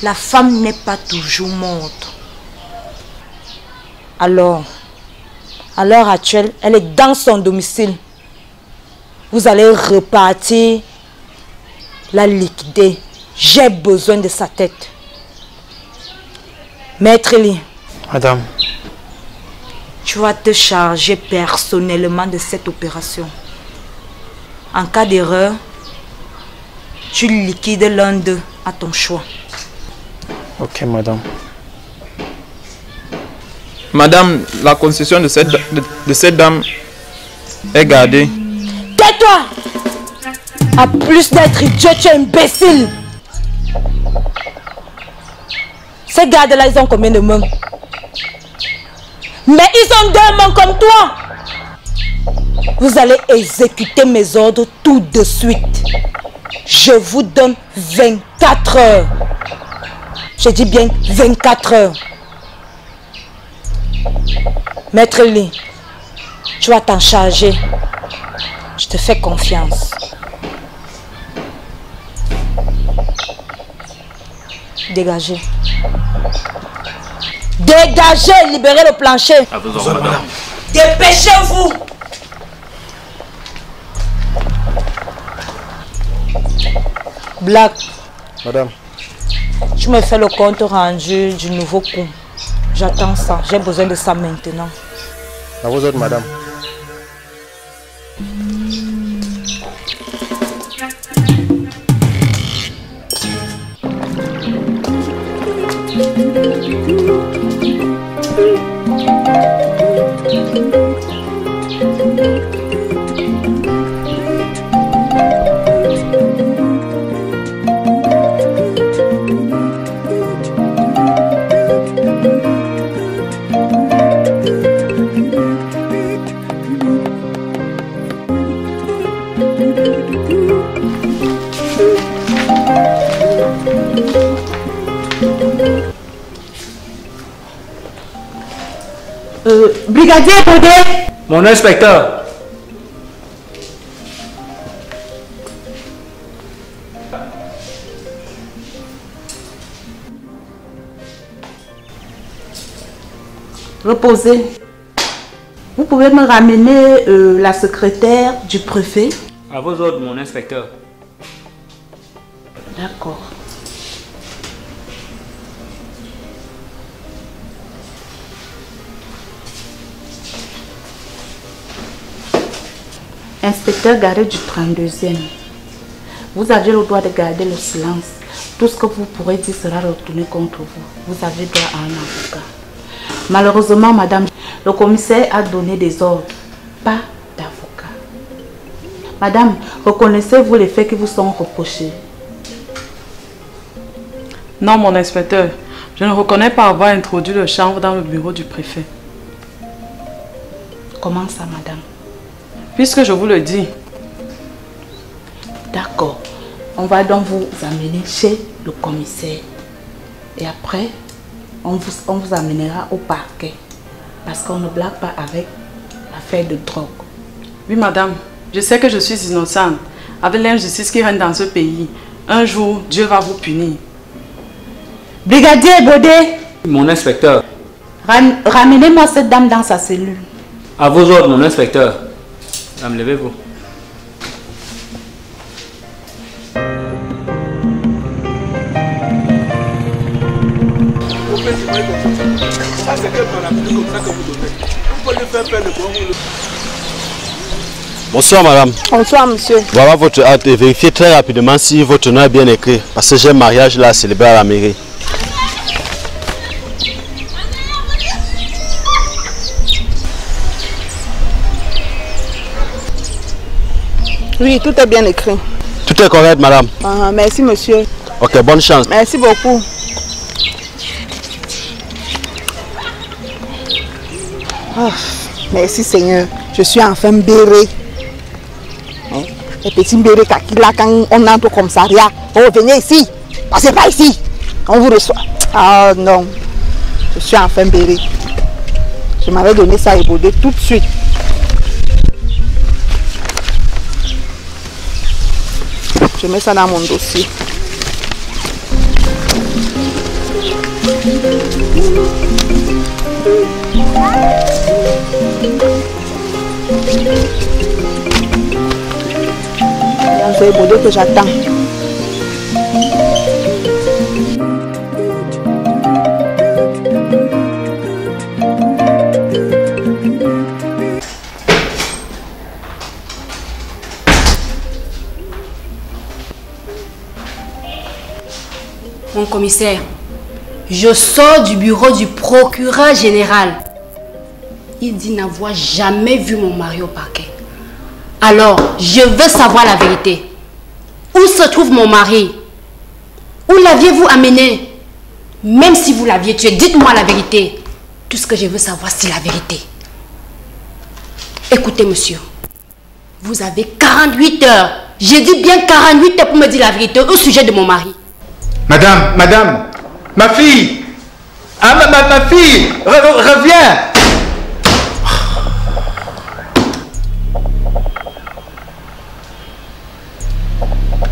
La femme n'est pas toujours morte. Alors, à l'heure actuelle, elle est dans son domicile. Vous allez repartir, la liquider. J'ai besoin de sa tête. Maître Lee. Madame. Tu vas te charger personnellement de cette opération. En cas d'erreur, tu liquides l'un d'eux à ton choix. Ok, madame. Madame, la concession de cette dame est gardée. Tais-toi! À plus d'être idiot, tu es imbécile! Ces gardes-là, ils ont combien de mains? Mais ils ont 2 mains comme toi! Vous allez exécuter mes ordres tout de suite. Je vous donne 24 heures. Je dis bien 24 heures. Maître Lee, tu vas t'en charger. Je te fais confiance. Dégagez. Dégagez, libérez le plancher. À vos ordres, madame. Dépêchez-vous. Black. Madame. Tu me fais le compte rendu du nouveau coup. J'attends ça. J'ai besoin de ça maintenant. À vos ordres, madame. Brigadier Baudet. Mon inspecteur. Reposez. Vous pouvez me ramener la secrétaire du préfet? À vos ordres, mon inspecteur. D'accord. Inspecteur garé du 32e, vous avez le droit de garder le silence. Tout ce que vous pourrez dire sera retourné contre vous. Vous avez droit à un avocat. Malheureusement, madame, le commissaire a donné des ordres. Pas d'avocat. Madame, reconnaissez-vous les faits qui vous sont reprochés? Non, mon inspecteur. Je ne reconnais pas avoir introduit le chanvre dans le bureau du préfet. Comment ça, madame? Puisque je vous le dis. D'accord. On va donc vous amener chez le commissaire. Et après, on vous amènera au parquet. Parce qu'on ne blague pas avec l'affaire de drogue. Oui, madame. Je sais que je suis innocente. Avec l'injustice qui règne dans ce pays, un jour, Dieu va vous punir. Brigadier Baudet. Mon inspecteur. Ramenez-moi cette dame dans sa cellule. À vos ordres, mon inspecteur. Dame, levez-vous. Bonsoir madame. Bonsoir monsieur. Voilà votre acte et vérifiez très rapidement si votre nom est bien écrit. Parce que j'ai un mariage là à célébrer à la mairie. Oui, tout est bien écrit. Tout est correct madame. Merci monsieur. Ok, bonne chance. Merci beaucoup. Oh, merci Seigneur. Je suis enfin béré. Les petits mbérés kaki là, quand on entre au commissariat, oh, venez ici. Passez pas ici. On vous reçoit. Ah non. Je suis enfin mbéré. Je m'avais donné ça à Ebodé tout de suite. Je mets ça dans mon dossier. C'est Ebodé que j'attends. Mon commissaire, je sors du bureau du procureur général. Il dit n'avoir jamais vu mon mari au parquet. Alors, je veux savoir la vérité. Où se trouve mon mari? Où l'aviez-vous amené? Même si vous l'aviez tué, dites-moi la vérité. Tout ce que je veux savoir, c'est la vérité. Écoutez, monsieur. Vous avez 48 heures. J'ai dit bien 48 heures pour me dire la vérité au sujet de mon mari. Madame, ma fille. Ah, ma fille, reviens.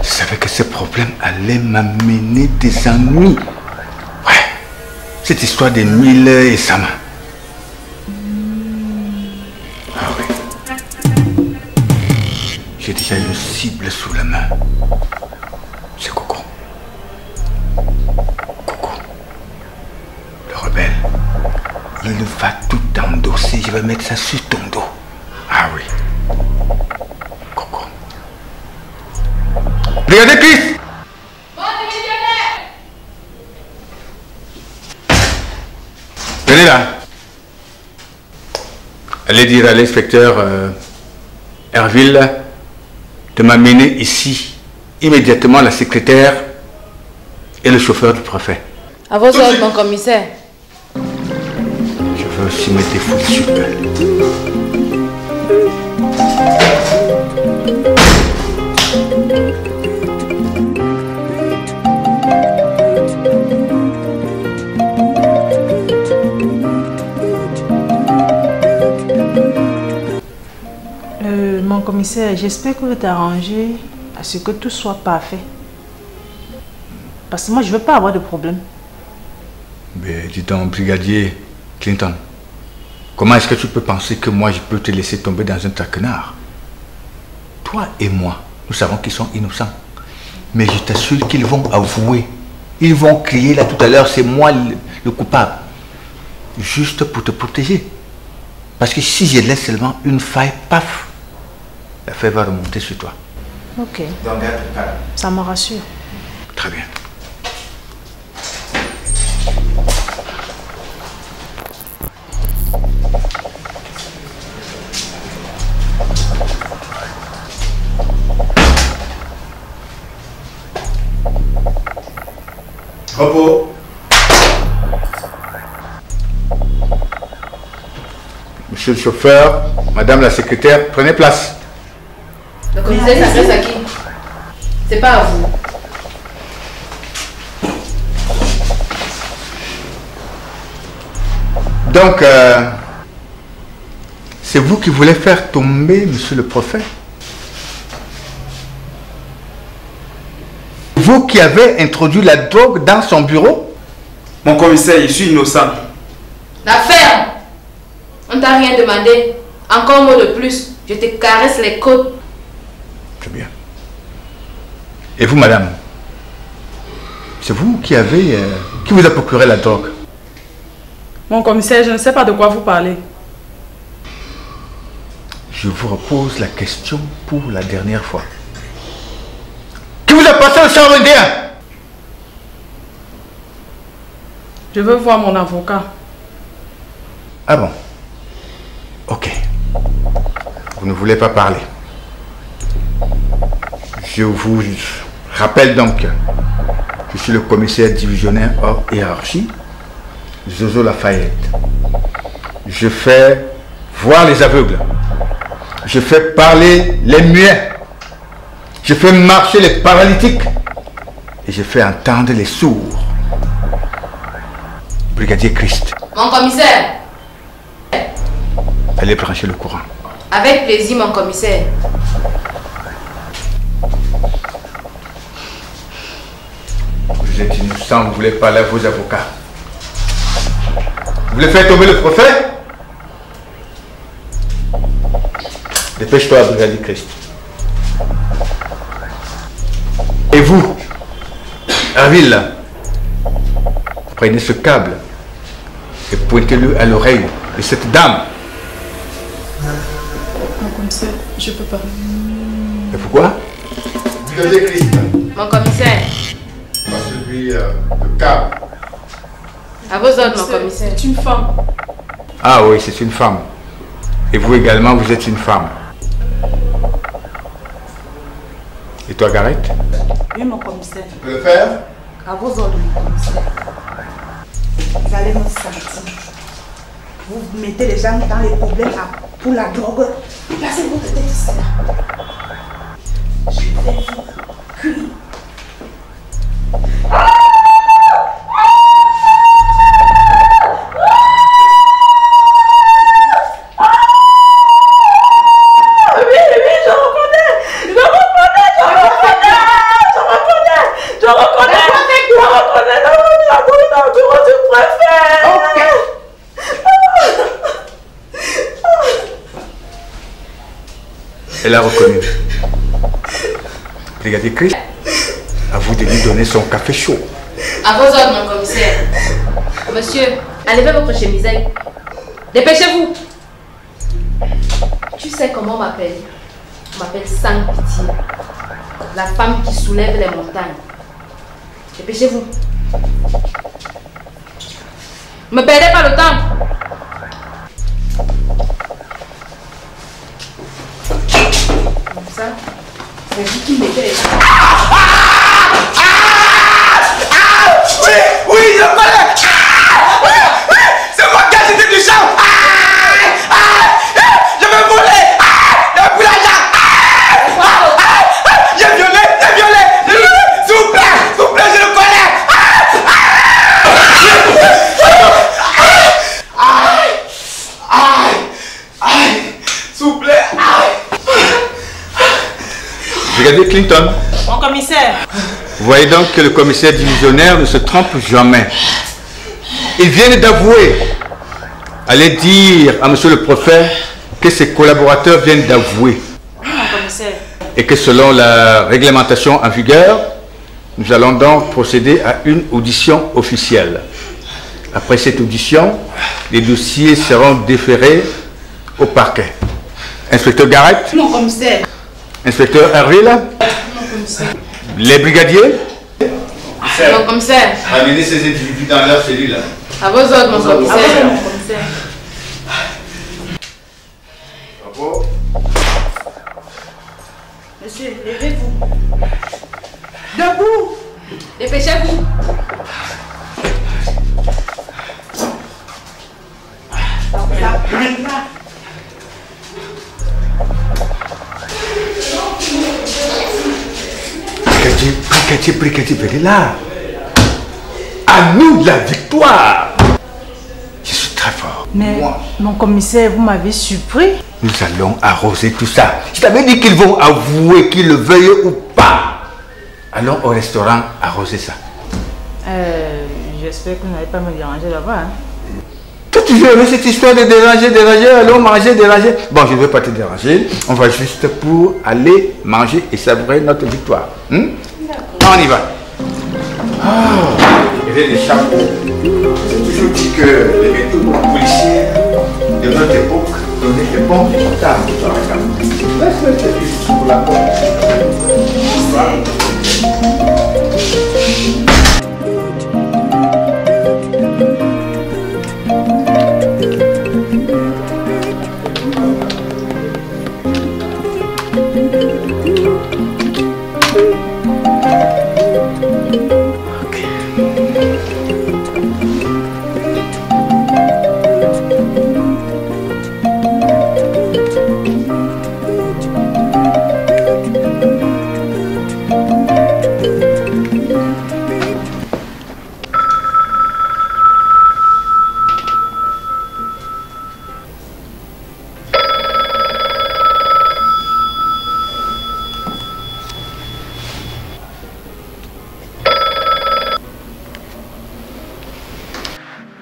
Je savais que ce problème allait m'amener des ennuis. Ouais, cette histoire des 1000 et Sama. Ah oui. J'ai déjà une cible sous la main. C'est Coco. Le rebelle. Il va tout endosser. Je vais mettre ça sur ton dos. Ah oui. Coco. Regardez Chris. Venez là. Allez dire à l'inspecteur Herville de m'amener ici immédiatement la secrétaire et le chauffeur du préfet. À vos ordres, mon commissaire. Je veux aussi me défouler sur elle. Mon commissaire, j'espère que vous êtes arrangé à ce que tout soit parfait. Parce que moi, je ne veux pas avoir de problème. Mais dis donc, brigadier Clinton, comment est-ce que tu peux penser que moi, je peux te laisser tomber dans un traquenard? Toi et moi, nous savons qu'ils sont innocents. Mais je t'assure qu'ils vont avouer. Ils vont crier là tout à l'heure, c'est moi le coupable. Juste pour te protéger. Parce que si je laisse seulement une faille, paf, l'affaire va remonter sur toi. Ok. Donc, garde le calme. Ça me rassure. Très bien. Repos. Monsieur le chauffeur, madame la secrétaire, prenez place. Le commissaire s'adresse à qui? C'est pas à vous. Donc, c'est vous qui voulez faire tomber monsieur le préfet? Vous qui avez introduit la drogue dans son bureau? Mon commissaire, je suis innocent. La ferme! On t'a rien demandé. Encore un mot de plus, je te caresse les côtes. Très bien. Et vous, madame? C'est vous qui avez... qui vous a procuré la drogue? Mon commissaire, je ne sais pas de quoi vous parlez. Je vous repose la question pour la dernière fois. Qui vous a passé le sang indien? Je veux voir mon avocat. Ah bon? Ok. Vous ne voulez pas parler. Je vous rappelle donc, je suis le commissaire divisionnaire hors hiérarchie, Zozo Lafayette. Je fais voir les aveugles. Je fais parler les muets. Je fais marcher les paralytiques et je fais entendre les sourds. Brigadier Christ. Mon commissaire. Allez brancher le courant. Avec plaisir, mon commissaire. Vous êtes innocent, vous voulez parler à vos avocats. Vous voulez faire tomber le prophète? Dépêche-toi, Brigadier Christ. Et vous, Arville, prenez ce câble et pointez-le à l'oreille de cette dame. Mon commissaire, je peux pas. Et pourquoi? Brigadier Christ. Mon commissaire. Pas celui de câble. À vos ordres, mon commissaire. C'est une femme. Ah oui, c'est une femme. Et vous également, vous êtes une femme. Et toi, Gareth? Oui, mon commissaire. Tu peux le faire? À vos ordres, mon commissaire. Vous allez me sentir. Vous mettez les gens dans les problèmes pour la drogue. Placez votre tête ici. Je vais vous cuire. Elle a reconnu. Brigadier Christ, à vous de lui donner son café chaud. À vos ordres, mon commissaire. Monsieur, enlevez votre chemisette. Dépêchez-vous. Tu sais comment on m'appelle? On m'appelle Sans Pitié. La femme qui soulève les montagnes. Dépêchez-vous. Ne me perdez pas le temps. Comme ça, c'est vous qui mettez les gens. Oui, oui, je connais. C'est moi qui ai jeté du champ. Je vais voler. Je vais plus l'argent. J'ai violé. S'il vous plaît, je le connais. S'il vous plaît. Brigadier Clinton. Mon commissaire. Vous voyez donc que le commissaire divisionnaire ne se trompe jamais. Ils viennent d'avouer. Allez dire à monsieur le préfet que ses collaborateurs viennent d'avouer. Oui, mon commissaire. Et que selon la réglementation en vigueur, nous allons donc procéder à une audition officielle. Après cette audition, les dossiers seront déférés au parquet. Inspecteur Gareth. Mon commissaire. Inspecteur Herville. Mon commissaire. Les brigadiers. Mon commissaire. Amenez ces individus dans leur cellule. À vos ordres, mon commissaire. Bravo. Monsieur, levez-vous. Debout. Dépêchez-vous. Brigadier, venez là. À nous la victoire. Je suis très fort. Mais, mon commissaire, vous m'avez surpris. Nous allons arroser tout ça. Je t'avais dit qu'ils vont avouer qu'ils le veuillent ou pas. Allons au restaurant arroser ça. J'espère que vous n'allez pas me déranger là-bas. Hein. Toi, tu veux cette histoire de déranger, allons manger, déranger. Bon, je ne vais pas te déranger. On va juste pour aller manger et savourer notre victoire. On y va. Il y avait des chapeaux. J'ai toujours dit que les méthodes policiers de notre époque donnaient des bons résultats. Laisse-moi te dire sur la porte.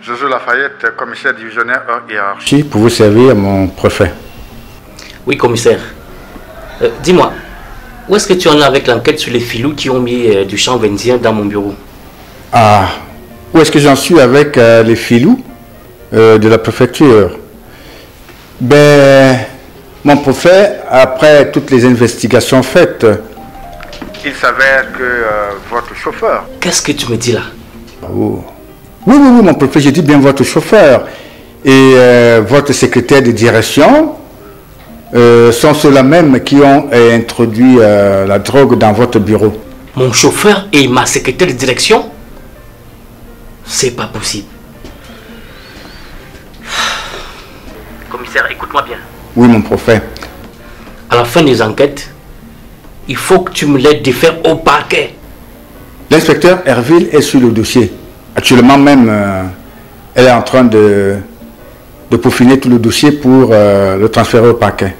Josué Lafayette, commissaire divisionnaire hors hiérarchie, pour vous servir, mon préfet. Oui, commissaire. Dis-moi, où est-ce que tu en es avec l'enquête sur les filous qui ont mis du champ vendien dans mon bureau? Ah, où est-ce que j'en suis avec les filous de la préfecture? Ben, mon préfet, après toutes les investigations faites, il s'avère que votre chauffeur... Qu'est-ce que tu me dis là? Oh. Oui, mon préfet, j'ai dit bien votre chauffeur et votre secrétaire de direction sont ceux-là même qui ont introduit la drogue dans votre bureau. Mon chauffeur et ma secrétaire de direction? C'est pas possible. Commissaire, écoute-moi bien. Oui, mon préfet. À la fin des enquêtes, il faut que tu me l'aides de faire au parquet. L'inspecteur Herville est sur le dossier. Actuellement même, elle est en train de peaufiner tout le dossier pour le transférer au parquet.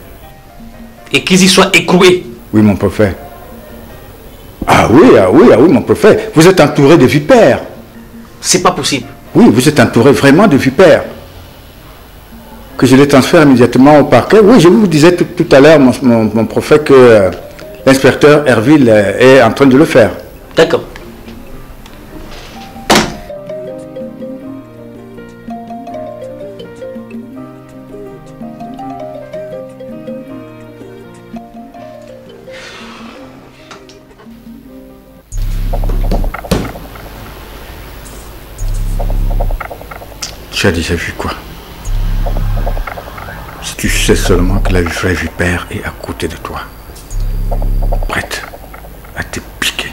Et qu'ils y soient écroués. Oui, mon préfet. Ah oui, mon préfet. Vous êtes entouré de vipères. C'est pas possible. Oui, vous êtes entouré vraiment de vipères. Que je les transfère immédiatement au parquet. Oui, je vous disais tout à l'heure, mon préfet, que l'inspecteur Herville est en train de le faire. D'accord. Tu as déjà vu quoi? Si tu sais seulement que la vraie vipère est à côté de toi, prête à te piquer.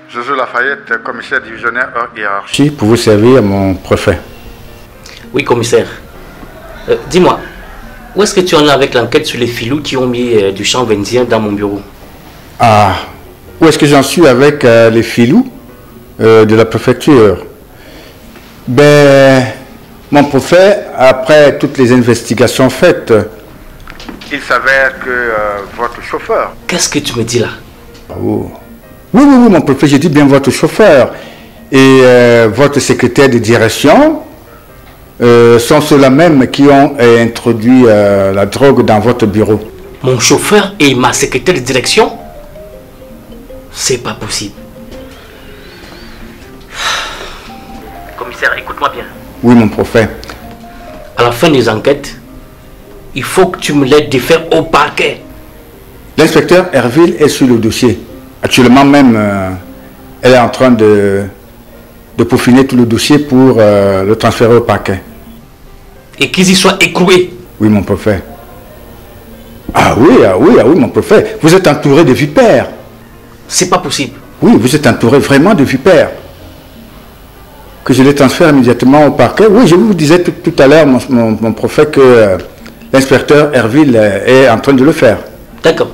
Josué Lafayette, commissaire divisionnaire hors hiérarchie, pour vous servir, mon préfet. Oui, commissaire. Dis-moi, où est-ce que tu en es avec l'enquête sur les filous qui ont mis du champ vendien dans mon bureau? Ah, où est-ce que j'en suis avec les filous de la préfecture? Ben, mon préfet, après toutes les investigations faites, il s'avère que votre chauffeur... Qu'est-ce que tu me dis là? Oh. Oui, mon préfet, j'ai dit bien votre chauffeur et votre secrétaire de direction sont ceux-là même qui ont introduit la drogue dans votre bureau. Mon chauffeur et ma secrétaire de direction? C'est pas possible. Commissaire, écoute-moi bien. Oui, mon préfet. À la fin des enquêtes, il faut que tu me l'aides de faire au parquet. L'inspecteur Herville est sur le dossier. Actuellement même, elle est en train de peaufiner tout le dossier pour le transférer au parquet. Et qu'ils y soient écroués. Oui, mon préfet. Ah oui, mon préfet. Vous êtes entouré de vipères. C'est pas possible. Oui, vous êtes entouré vraiment de vipères. Que je les transfère immédiatement au parquet. Oui, je vous disais tout à l'heure, mon préfet, que l'inspecteur Herville est en train de le faire. D'accord.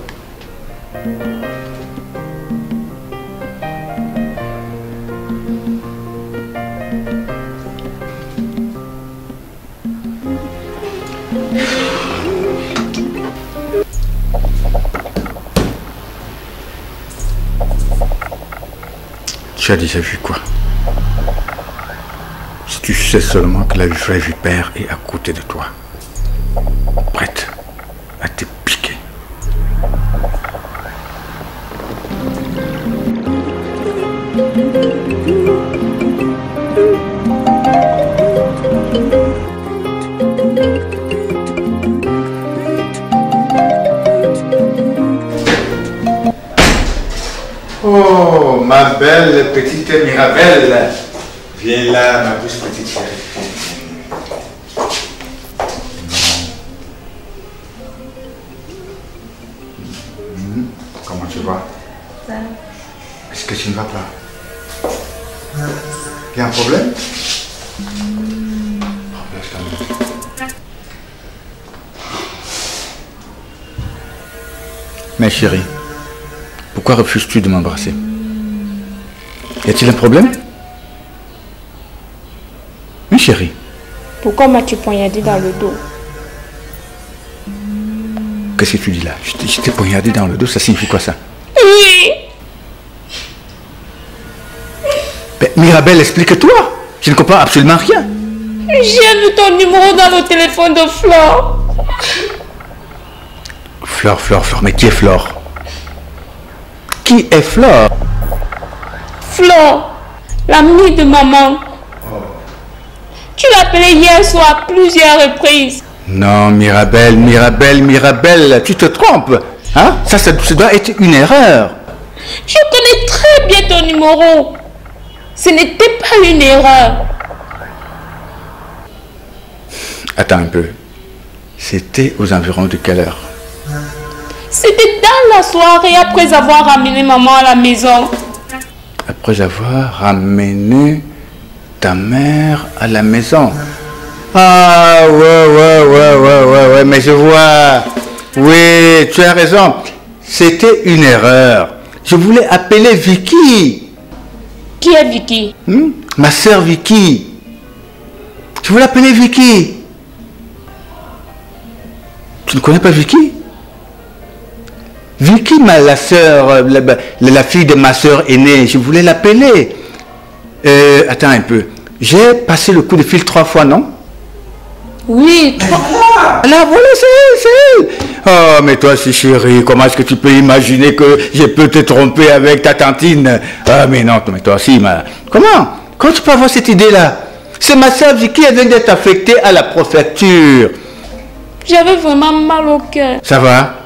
Tu as déjà vu quoi? Si tu sais seulement que la vraie vipère est à côté de toi, prête à te piquer. Oh, ma belle petite Mirabelle. Viens là, ma douce petite chérie. que tu ne vas pas? Il y a un problème? Mais chérie, pourquoi refuses-tu de m'embrasser? Y a-t-il un problème? Mais chérie. Pourquoi m'as-tu poignardé dans le dos? Qu'est-ce que tu dis là? Je t'ai poignardé dans le dos, ça signifie quoi ça? Oui. Mais Mirabelle, explique-toi. Je ne comprends absolument rien. J'ai vu ton numéro dans le téléphone de Flore. Flore, mais qui est Flore? Qui est Flore? Flore, l'amie de maman. Tu l'appelais hier soir à plusieurs reprises. Non, Mirabelle, tu te trompes. Hein? Ça doit être une erreur. Je connais très bien ton numéro. Ce n'était pas une erreur. Attends un peu. C'était aux environs de quelle heure? C'était dans la soirée après avoir ramené maman à la maison. Après avoir ramené ta mère à la maison. Ah, ouais, mais je vois. Oui, tu as raison. C'était une erreur. Je voulais appeler Vicky. Qui est Vicky? Ma sœur Vicky. Je voulais appeler Vicky. Tu ne connais pas Vicky? Vicky, la sœur, la fille de ma sœur aînée, je voulais l'appeler. Attends un peu. J'ai passé le coup de fil 3 fois, non? Oui, 3 fois. Là, voilà, c'est elle. Oh, mais toi, c'est chérie, comment est-ce que tu peux imaginer que je peux te tromper avec ta tantine? Ah, mais non, mais toi aussi, comment? Comment tu peux avoir cette idée-là? C'est ma sœur Vicky, elle vient d'être affectée à la préfecture. J'avais vraiment mal au cœur. Ça va?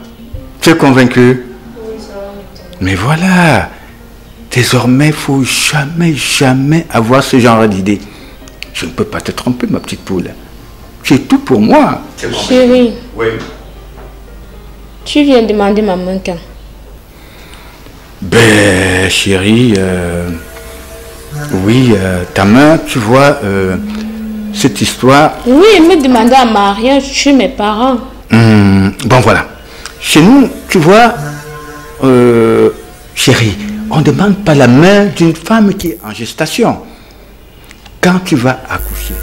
Tu es convaincu? Oui, ça va. Mais voilà. Désormais, il ne faut jamais avoir ce genre d'idée. Je ne peux pas te tromper, ma petite poule. Tu es tout pour moi. Chérie. Oui. Tu viens demander ma main quand? Ben, chérie, oui, ta main, tu vois, cette histoire... Oui, il me demandait un mariage chez mes parents. Bon, voilà. Chez nous, tu vois, chérie, on ne demande pas la main d'une femme qui est en gestation. Quand tu vas accoucher,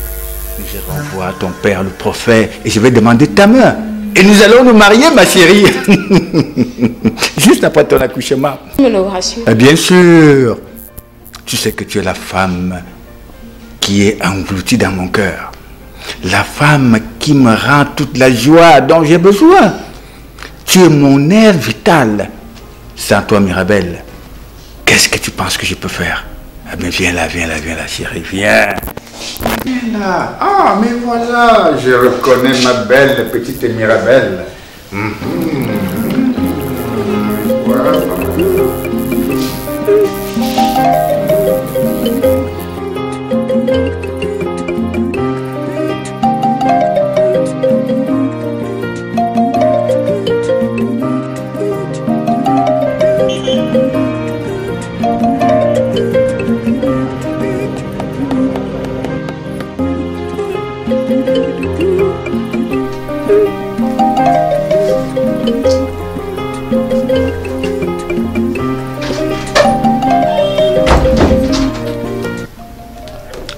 je renvoie ton père, le prophète, et je vais demander ta main. Et nous allons nous marier, ma chérie. Juste après ton accouchement. Tu me le rassures? Bien sûr. Tu sais que tu es la femme qui est engloutie dans mon cœur. La femme qui me rend toute la joie dont j'ai besoin. Tu es mon air vital. Sans toi, Mirabelle, qu'est-ce que tu penses que je peux faire? Ah bien, viens là, chérie, viens. Viens là. Ah, mais voilà, je reconnais ma belle petite Mirabelle. Voilà.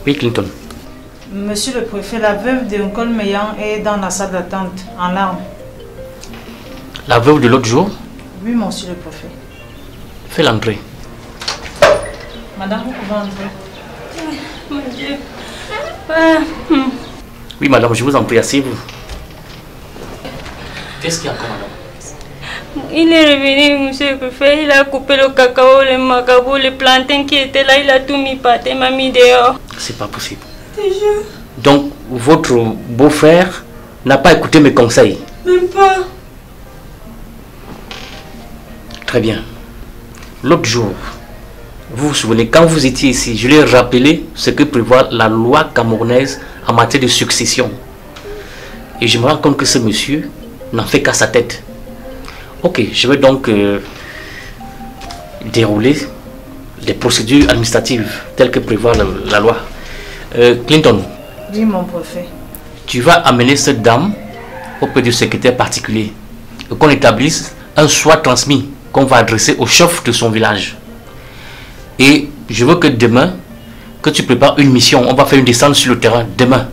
Oui, Clinton. Monsieur le préfet, la veuve de Nkol Meyan est dans la salle d'attente, en larmes. La veuve de l'autre jour? Oui, monsieur le préfet. Fais l'entrée. Madame, vous pouvez entrer. Mon Dieu. Oui, madame, je vous en prie, asseyez-vous. Qu'est-ce qu'il y a encore, madame? Il est revenu, monsieur le préfet, il a coupé le cacao, le macabo, les plantains qui étaient là, il a tout mis par terre, il m'a mis dehors. C'est pas possible. Je te jure. Donc, votre beau-frère n'a pas écouté mes conseils? Même pas. Très bien. L'autre jour, vous vous souvenez, quand vous étiez ici, je lui ai rappelé ce que prévoit la loi camerounaise en matière de succession. Et je me rends compte que ce monsieur n'en fait qu'à sa tête. Ok, je vais donc dérouler des procédures administratives telles que prévoit la loi. Clinton. Oui, mon préfet. Tu vas amener cette dame auprès du secrétaire particulier et qu'on établisse un soit transmis qu'on va adresser au chef de son village. Et je veux que demain, que tu prépares une mission. On va faire une descente sur le terrain demain.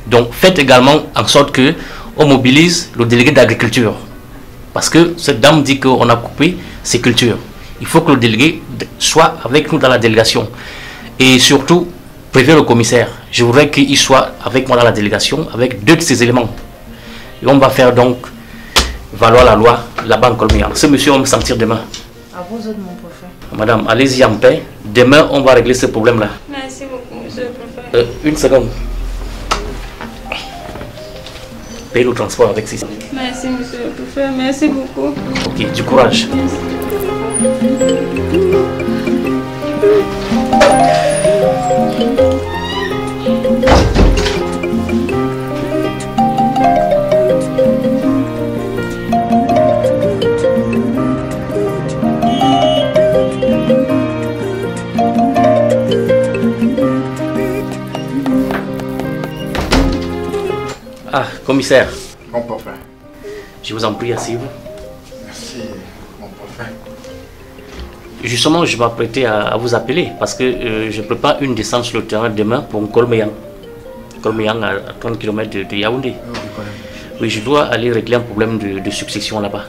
Donc faites également en sorte que on mobilise le délégué d'agriculture. Parce que cette dame dit qu'on a coupé ses cultures. Il faut que le délégué soit avec nous dans la délégation. Et surtout, prévenez le commissaire. Je voudrais qu'il soit avec moi dans la délégation, avec 2 de ces éléments. Et on va faire donc valoir la loi là-bas en Colmea. Ce monsieur va me sentir demain. À vous autres, mon préfet. Madame, allez-y en paix. Demain, on va régler ce problème-là. Merci beaucoup, monsieur le préfet. Une seconde. Paye le transport avec 600. Merci, monsieur le préfet. Merci beaucoup. Ok, du courage. Merci. Ah, commissaire. Mon préfet. Je vous en prie, asseyez-vous. Merci, mon préfet. Justement, je m'apprêtais à vous appeler parce que je prépare une descente sur le terrain demain pour Colmeyang. Colmeyang à 30 km de Yaoundé. Oui, je dois aller régler un problème de succession là-bas.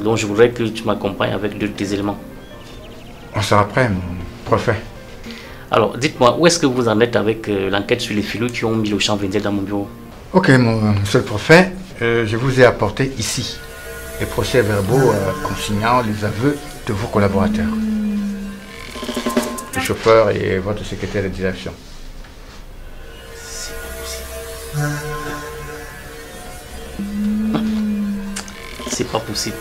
Donc je voudrais que tu m'accompagnes avec 2 de tes éléments. On sera prêt, mon préfet. Alors, dites-moi, où est-ce que vous en êtes avec l'enquête sur les filous qui ont mis le champ Vendel dans mon bureau? Ok, monsieur le préfet, je vous ai apporté ici les procès-verbaux consignant les aveux de vos collaborateurs, le chauffeur et votre secrétaire de direction. C'est pas possible.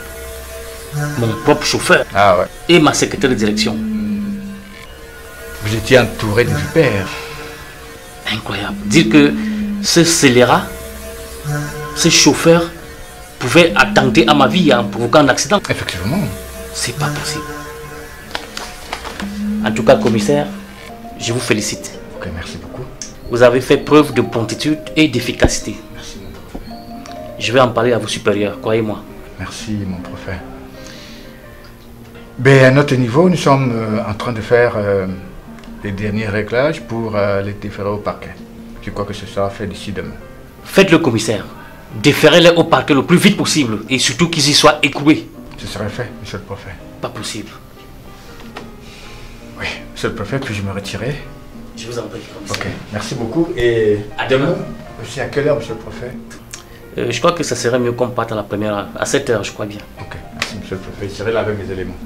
Mon propre chauffeur ouais. Et ma secrétaire de direction. Vous étiez entouré de vipères. Incroyable. Dire que ce scélérat, ce chauffeur pouvait attenter à ma vie en provoquant un accident. Effectivement. C'est pas possible. En tout cas, commissaire, je vous félicite. Ok, merci beaucoup. Vous avez fait preuve de promptitude et d'efficacité. Merci, mon préfet. Je vais en parler à vos supérieurs, croyez-moi. Merci, mon préfet. Ben, à notre niveau, nous sommes en train de faire les derniers réglages pour les déférer au parquet. Je crois que ce sera fait d'ici demain. Faites-le, commissaire. Déférez-les au parquet le plus vite possible et surtout qu'ils y soient écroués. Ce sera fait, monsieur le préfet. Pas possible. Oui, monsieur le préfet, puis-je me retirer? Je vous en prie, commissaire. Ok, merci beaucoup. Et à demain. C'est à quelle heure, monsieur le préfet? Je crois que ça serait mieux qu'on parte à la première heure. À 7 h, je crois bien. Ok, merci, monsieur le préfet. Je serai là avec mes éléments.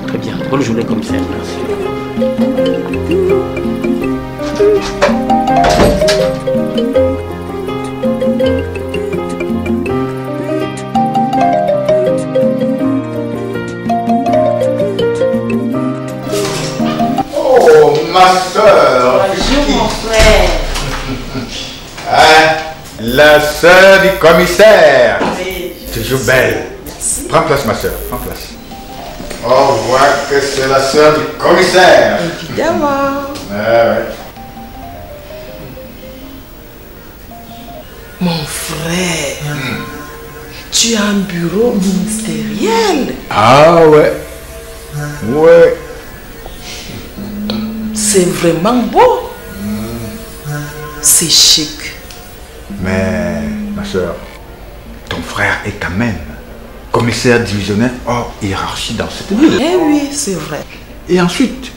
Très bien. Bonne journée, commissaire. Merci. Oh, ma soeur. Bonjour, mon frère. Hein? La soeur du commissaire. Oui. Toujours belle. Merci. Prends place, ma soeur. Prends place. On voit que c'est la soeur du commissaire. Évidemment. Ouais. Mon frère, tu as un bureau ministériel. Ah ouais. Ouais. C'est vraiment beau. C'est chic. Mais, ma soeur, ton frère est quand même commissaire divisionnaire hors hiérarchie dans cette ville. Eh oui, c'est vrai. Et ensuite,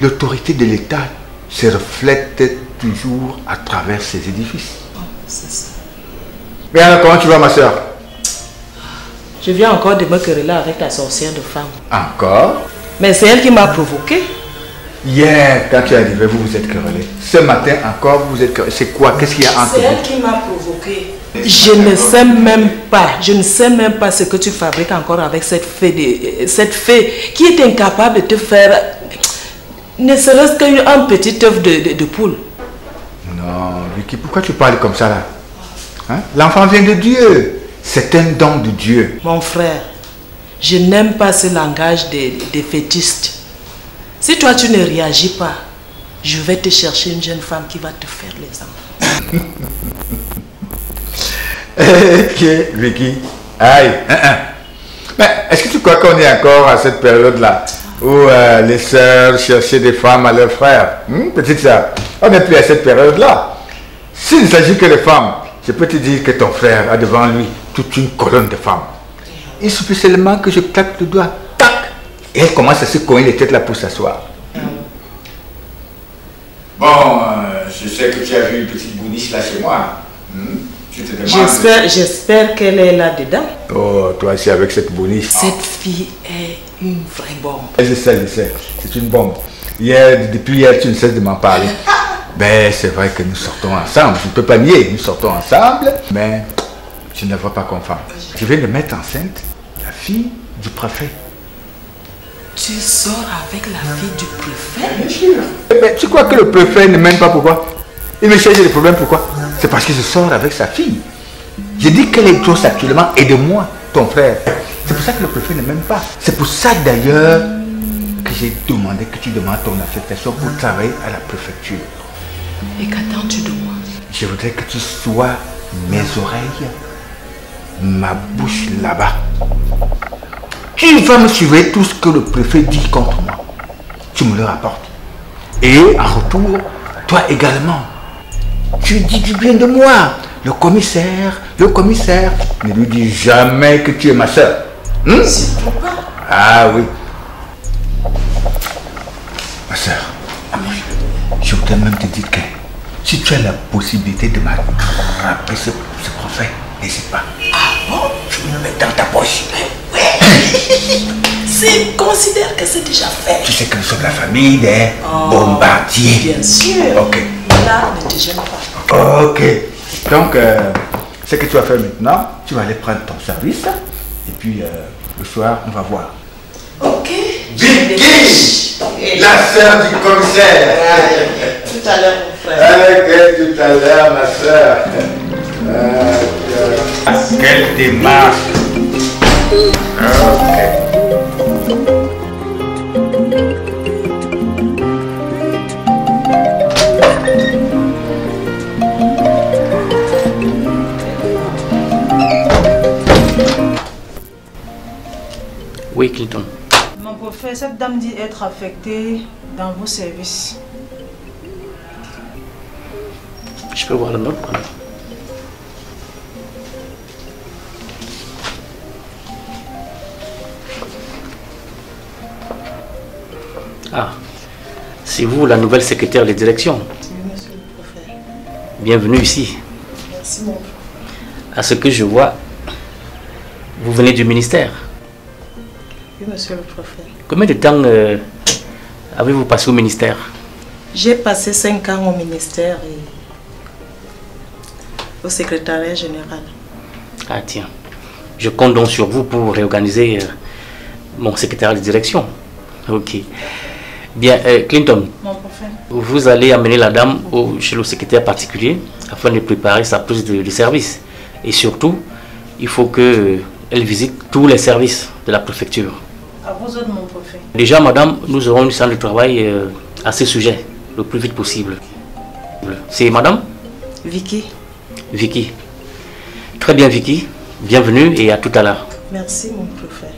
l'autorité de l'État se reflète toujours à travers ces édifices. Oh, c'est ça. Mais alors, comment tu vas, ma soeur? Je viens encore de me quereller avec la sorcière de femme. Encore? Mais c'est elle qui m'a provoqué. Hier, quand tu es arrivé, vous vous êtes querellé. Ce matin encore, vous vous êtes querellé. C'est quoi? Qu'est-ce qu'il y a entre C'est elle vous? qui m'a provoqué. Je ne sais même pas ce que tu fabriques encore avec cette fée qui est incapable de te faire ne serait-ce qu'un petit œuf de poule. Non, Vicky, pourquoi tu parles comme ça là? Hein? L'enfant vient de Dieu. C'est un don de Dieu. Mon frère, je n'aime pas ce langage des fétistes. Si toi tu ne réagis pas, je vais te chercher une jeune femme qui va te faire les enfants. Ok, Vicky. Aïe. Mais est-ce que tu crois qu'on est encore à cette période-là où les sœurs cherchaient des femmes à leurs frères? Petite sœur, on n'est plus à cette période-là. S'il ne s'agit que de femmes, je peux te dire que ton frère a devant lui toute une colonne de femmes. Il suffit seulement que je claque le doigt. Tac! Et elle commence à se cogner les têtes là pour s'asseoir. Bon, je sais que tu as vu une petite bouniche là chez moi. Tu te demandes... J'espère qu'elle est là-dedans. Oh, toi aussi avec cette bouniche. Cette fille est une vraie bombe. Je sais. C'est une bombe. Depuis hier, tu ne cesses de m'en parler. Ben, c'est vrai que nous sortons ensemble. Je ne peux pas nier, nous sortons ensemble. Mais je ne la vois pas comme femme. Je viens de mettre enceinte la fille du préfet. Tu sors avec la fille du préfet? Bien sûr. Mais tu crois que le préfet ne m'aime pas? Pourquoi? Il me cherche des problèmes, pourquoi? C'est parce que je sors avec sa fille. Je dis qu'elle est grosse actuellement, aide-moi, ton frère. C'est pour ça que le préfet ne m'aime pas. C'est pour ça d'ailleurs que j'ai demandé que tu demandes ton affectation pour travailler à la préfecture. Et qu'attends-tu de moi? Je voudrais que tu sois mes oreilles, ma bouche là-bas. Tu vas me suivre tout ce que le préfet dit contre moi. Tu me le rapportes. Et en retour, toi également. Tu dis du bien de moi. Le commissaire, ne lui dis jamais que tu es ma soeur. Ah oui. Ma soeur, je voudrais même te dire que si tu as la possibilité de m'attraper ce prophète, n'hésite pas. Ah bon? Je me le mets dans ta poche. Considère que c'est déjà fait. Tu sais que nous sommes la famille des bombardiers. Bien sûr. Ok. Là, ne te gêne pas. Ok. Donc, ce que tu vas faire maintenant, tu vas aller prendre ton service. Et puis, le soir, on va voir. Ok. Vicky, la sœur du commissaire. Tout à l'heure, mon frère. Ok, tout à l'heure, ma sœur. Quelle démarche. Ok. Oui, Clinton. Mon professeur, cette dame dit être affectée dans vos services. Je peux voir le note? Ah, c'est vous la nouvelle secrétaire de direction. Oui, monsieur le préfet. Bienvenue ici. Merci, mon préfet. À ce que je vois, vous venez du ministère. Oui, monsieur le préfet. Combien de temps avez-vous passé au ministère? J'ai passé 5 ans au ministère et au secrétariat général. Ah tiens, je compte donc sur vous pour réorganiser mon secrétariat de direction. Ok. Bien, Clinton, Mon préfet. vous allez amener la dame chez le secrétaire particulier afin de préparer sa prise de service. Et surtout, il faut qu'elle visite tous les services de la préfecture. À vous autres, mon préfet. Déjà, madame, nous aurons une salle de travail à ce sujet, le plus vite possible. C'est madame? Vicky. Vicky. Très bien, Vicky. Bienvenue et à tout à l'heure. Merci, mon préfet.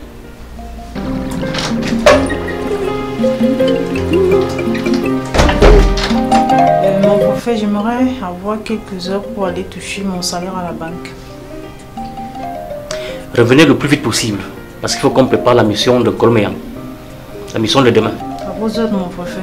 Mon préfet, j'aimerais avoir quelques heures pour aller toucher mon salaire à la banque. Revenez le plus vite possible, parce qu'il faut qu'on prépare la mission de Colméan. La mission de demain. À vos autres, mon préfet.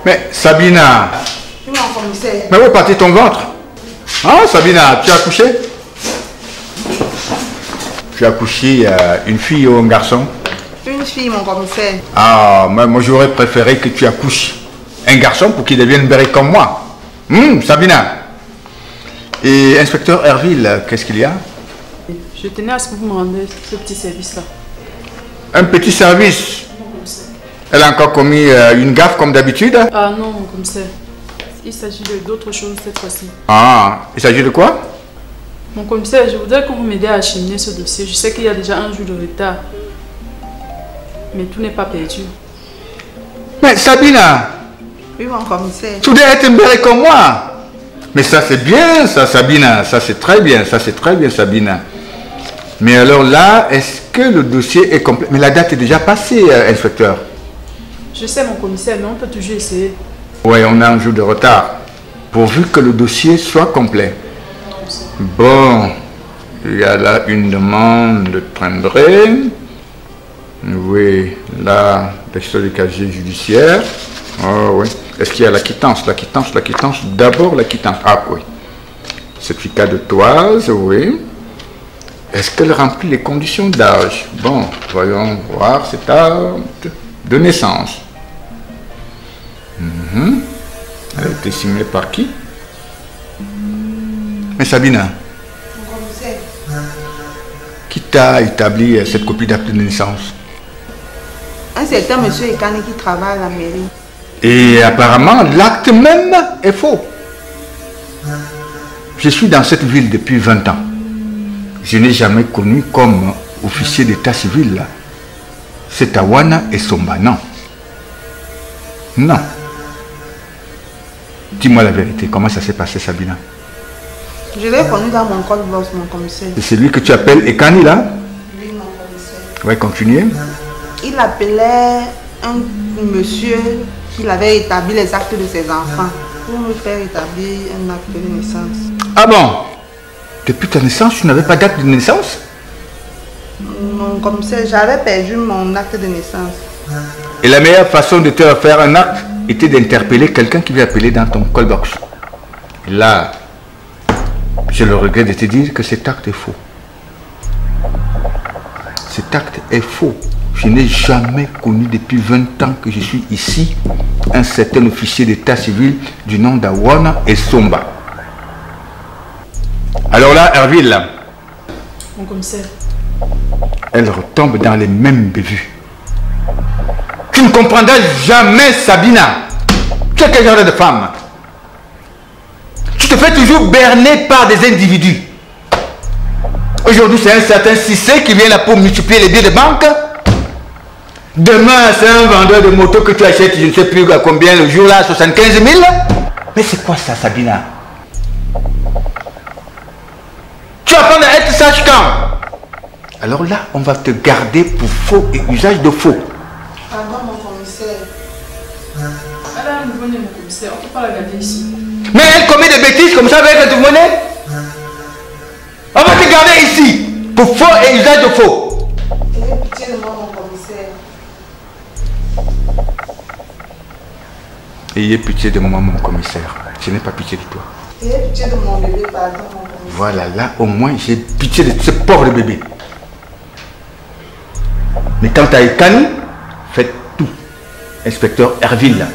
Mais Sabina, Oui, mon commissaire. mais où est parti ton ventre? Hein, Sabina, tu as accouché? Tu as accouché une fille ou un garçon? Une fille, mon commissaire. Ah, moi j'aurais préféré que tu accouches un garçon pour qu'il devienne béret comme moi. Sabina. Et inspecteur Herville, qu'est-ce qu'il y a? Je tenais à ce que vous me rendiez ce petit service-là. Un petit service? Elle a encore commis une gaffe comme d'habitude? Ah non, mon commissaire. Il s'agit d'autre chose cette fois-ci. Ah, il s'agit de quoi? Mon commissaire, je voudrais que vous m'aidiez à acheminer ce dossier. Je sais qu'il y a déjà un jour de retard. Mais tout n'est pas perdu. Mais Sabina! Oui, mon commissaire. Tu dois être béret comme moi. Mais ça c'est bien, ça Sabina. Ça c'est très bien, Sabina. Mais alors là, est-ce que le dossier est complet? Mais la date est déjà passée, inspecteur. Je sais, mon commissaire, mais on peut toujours essayer. Oui, on a un jour de retard. Pourvu que le dossier soit complet. Bon, il y a là une demande de timbré. Oui, là, l'extrait du casier judiciaire. Oh oui. Est-ce qu'il y a la quittance? D'abord la quittance. Ah oui. Certificat de toise, oui. Est-ce qu'elle remplit les conditions d'âge? Bon, voyons voir cette date de naissance. Elle a été signée par qui? Mais Sabina, qui t'a établi cette copie d'acte de naissance? Un certain monsieur Ekane qui travaille à la mairie. Et apparemment, l'acte même est faux. Je suis dans cette ville depuis 20 ans. Je n'ai jamais connu comme officier d'état civil cet Awana et Somba, non. Non. Dis-moi la vérité, comment ça s'est passé, Sabina? Je l'ai connu dans mon code box, mon commissaire. C'est celui que tu appelles Ekani, là? Oui, mon commissaire. Oui, continuez. Il appelait un monsieur qui avait établi les actes de ses enfants pour me faire établir un acte de naissance. Ah bon? Depuis ta naissance, tu n'avais pas d'acte de naissance? Mon commissaire, j'avais perdu mon acte de naissance. Et la meilleure façon de te faire un acte était d'interpeller quelqu'un qui vient appeler dans ton call box. Et là, j'ai le regret de te dire que cet acte est faux. Cet acte est faux. Je n'ai jamais connu depuis 20 ans que je suis ici un certain officier d'état civil du nom d'Awana et Somba. Alors là, Herville, Mon commissaire. elle retombe dans les mêmes bévues. Tu ne comprendras jamais, Sabina. Tu es quel genre de femme? Tu te fais toujours berner par des individus. Aujourd'hui, c'est un certain Cissé qui vient là pour multiplier les billets de banque. Demain, c'est un vendeur de moto que tu achètes, je ne sais plus à combien le jour là, 75 000. Mais c'est quoi ça, Sabina? Tu apprends à être sage quand? Alors là, on va te garder pour faux et usage de faux. Pardon, mon commissaire. Elle a un nouveau-né, mon commissaire. On ne peut pas la garder ici. Mais elle commet des bêtises comme ça avec le nouveau-né? On va te garder ici pour faux et usage de faux. Ayez pitié de moi, mon commissaire. Ayez pitié de moi, mon commissaire. Je n'ai pas pitié de toi. Ayez pitié de mon bébé, pardon, mon commissaire. Voilà, là au moins j'ai pitié de ce pauvre bébé. Mais quant à Ekani, faites tout. Inspecteur Herville,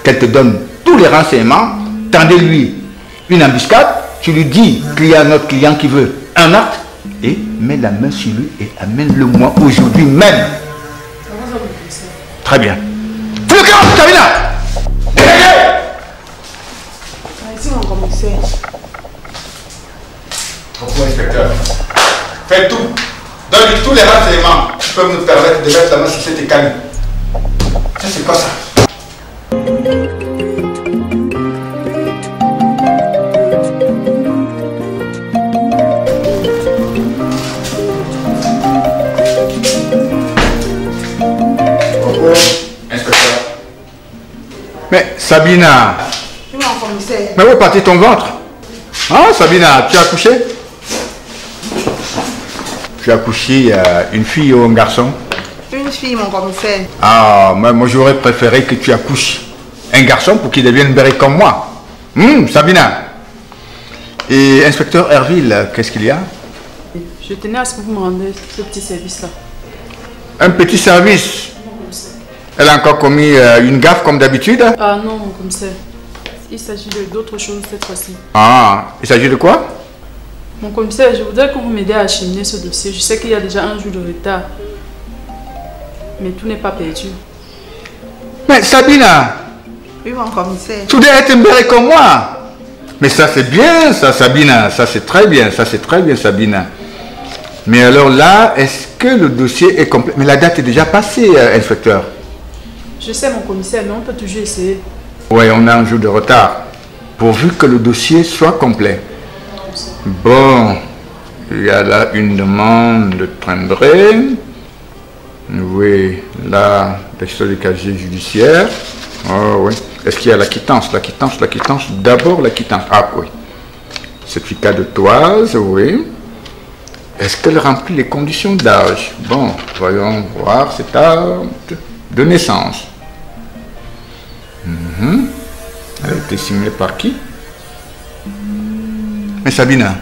qu'elle te donne tous les renseignements, tendez-lui une embuscade, tu lui dis qu'il y a un autre client qui veut un acte, et mets la main sur lui et amène-le-moi aujourd'hui même. Très bien. Fais le camp, Sabina! Merci, mon commissaire. Repos, inspecteur. Fais tout. Donne-lui tous les renseignements qui peuvent nous permettre de mettre la main sur cet Ekani. Ça, c'est quoi ça? Inspecteur. Mais Sabina. Oui, mon commissaire. Mais où est parti ton ventre? Hein, Sabina, tu as accouché? Tu as accouché une fille ou un garçon? Une fille, mon commissaire. Ah, moi j'aurais préféré que tu accouches un garçon pour qu'il devienne béret comme moi. Sabina. Et inspecteur Herville, qu'est-ce qu'il y a? Je tenais à ce que vous me rendiez ce petit service-là. Un petit service? Elle a encore commis une gaffe comme d'habitude? Ah non, mon commissaire. Il s'agit d'autre chose cette fois-ci. Ah, il s'agit de quoi? Mon commissaire, je voudrais que vous m'aidiez à acheminer ce dossier. Je sais qu'il y a déjà un jour de retard. Mais tout n'est pas perdu. Mais Sabina! Oui, mon commissaire. Tu dois être mbéré comme moi. Mais ça c'est bien, ça Sabina. Ça c'est très bien, Sabina. Mais alors là, est-ce que le dossier est complet? Mais la date est déjà passée, inspecteur. Je sais, mon commissaire, mais on peut toujours essayer. Oui, on a un jour de retard. Pourvu que le dossier soit complet. Bon, il y a là une demande de timbré. Oui, là, texte de casier judiciaire. Oh oui. Est-ce qu'il y a la quittance? D'abord la quittance. Ah oui. Certificat de toise, oui. Est-ce qu'elle remplit les conditions d'âge? Bon, voyons voir cette acte de naissance. Elle a été signée par qui? Mais Sabina,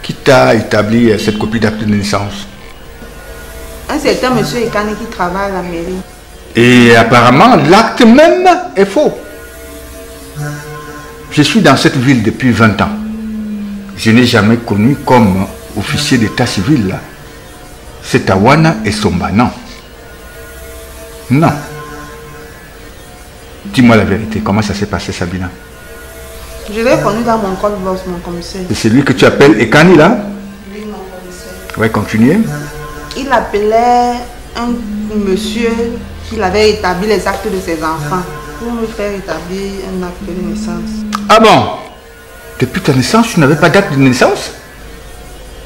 qui t'a établi cette copie d'acte de naissance? Un certain monsieur Ekane qui travaille à la mairie. Et apparemment, l'acte même est faux. Je suis dans cette ville depuis 20 ans. Je n'ai jamais connu comme officier d'état civil c'est Awana et Somba, non. Non. Dis-moi la vérité, comment ça s'est passé, Sabina? Je l'ai connu dans mon col boss, mon commissaire. Et c'est lui que tu appelles Ekani, là? Oui, mon commissaire. Ouais, continuez. Il appelait un monsieur qui avait établi les actes de ses enfants pour me faire établir un acte de naissance. Ah bon? Depuis ta naissance, tu n'avais pas d'acte de naissance?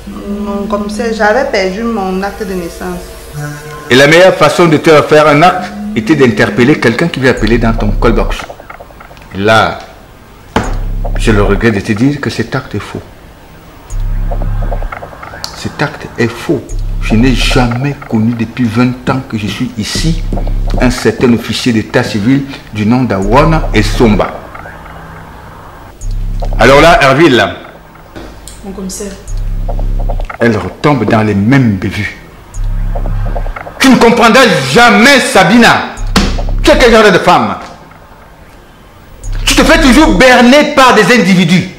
Mon commissaire, j'avais perdu mon acte de naissance. Et la meilleure façon de te faire un acte était d'interpeller quelqu'un qui vient appeler dans ton callbox. Là, j'ai le regret de te dire que cet acte est faux. Cet acte est faux. Je n'ai jamais connu depuis 20 ans que je suis ici un certain officier d'état civil du nom d'Awana et Somba. Alors là, Herville, Mon commissaire. elle retombe dans les mêmes bévues. Tu ne comprendras jamais, Sabina. Tu es quel genre de femme? Tu te fais toujours berner par des individus.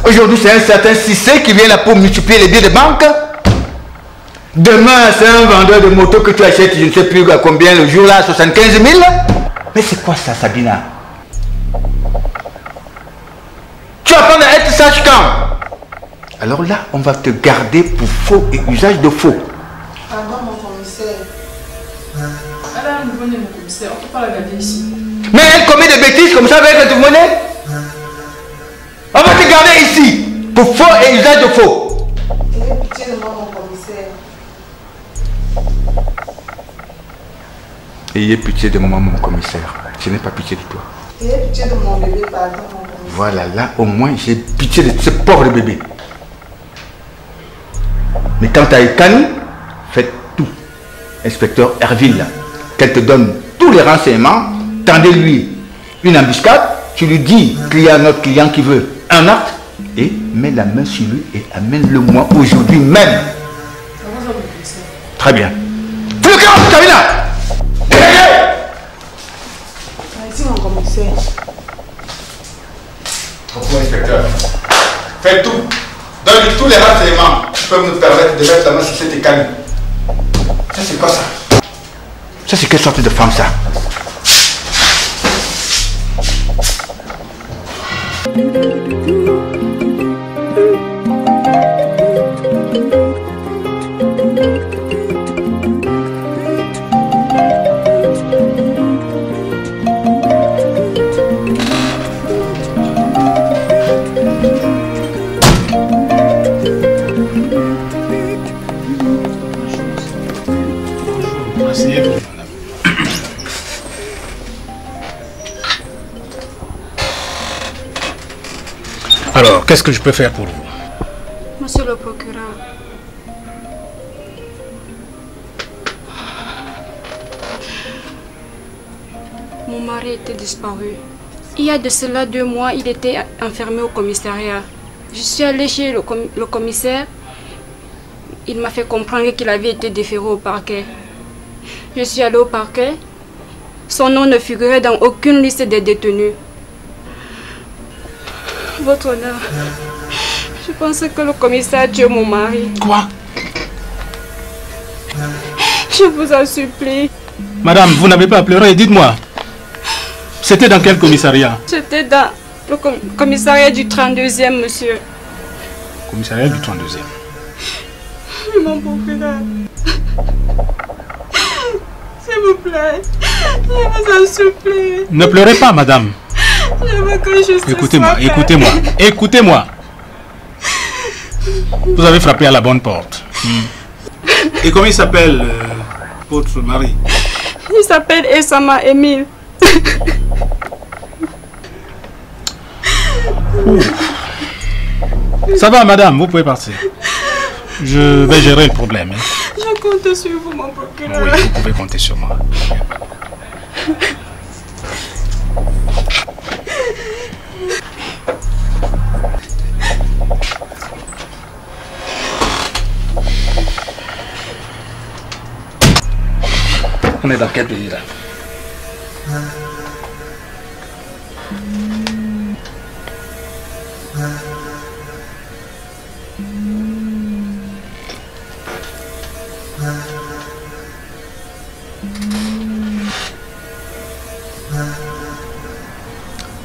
Aujourd'hui, c'est un certain Cissé qui vient là pour multiplier les billets de banque. Demain, c'est un vendeur de moto que tu achètes, je ne sais plus à combien le jour là, 75 000. Mais c'est quoi ça, Sabina? Tu vas apprendre à être sage quand? Alors là, on va te garder pour faux et usage de faux. Pardon, mon commissaire. Elle a un nouveau-né, mon commissaire. On ne peut pas la garder ici. Mais elle commet des bêtises comme ça avec le nouveau-né? On va te garder ici pour faux et usage de faux. Ayez pitié de moi, mon commissaire. Ayez pitié de moi, mon commissaire. Je n'ai pas pitié de toi. Ayez pitié de mon bébé, pardon, mon commissaire. Voilà, là au moins j'ai pitié de ce pauvre bébé. Mais quant à Ekani, faites tout. Inspecteur Herville, qu'elle te donne tous les renseignements, tendez-lui une embuscade, tu lui dis qu'il y a un autre client qui veut un acte, et mets la main sur lui et amène-le-moi aujourd'hui même. Très bien. Fais le cœur, Sabina! Merci, mon commissaire. Pourquoi, inspecteur? Fais tout. Donne-lui tous les renseignements qui peuvent nous permettre de mettre la main sur cette Ekani. Ça, c'est quoi ça? Ça, c'est quelle sorte de femme, ça? Alors, qu'est-ce que je peux faire pour vous? Monsieur le procureur, mon mari était disparu. Il y a de cela 2 mois, il était enfermé au commissariat. Je suis allée chez le commissaire. Il m'a fait comprendre qu'il avait été déféré au parquet. Je suis allée au parquet. Son nom ne figurait dans aucune liste des détenus. Votre honneur, je pensais que le commissaire a tué mon mari. Quoi? Je vous en supplie. Madame, vous n'avez pas pleuré, dites-moi. C'était dans quel commissariat? J'étais dans le commissariat du 32e, monsieur. Commissariat du 32e. Mon beau-frère. S'il vous plaît, je vous en supplie. Ne pleurez pas, madame. Je veux que justice Écoutez-moi, soit faite. écoutez-moi, écoutez-moi. Vous avez frappé à la bonne porte. Et comment il s'appelle, votre mari? Il s'appelle Essama Emile. Ça va, madame, vous pouvez partir. Je vais gérer le problème. Hein. Je compte sur vous, mon procureur. Oui, vous pouvez compter sur moi. On est dans quel pays là?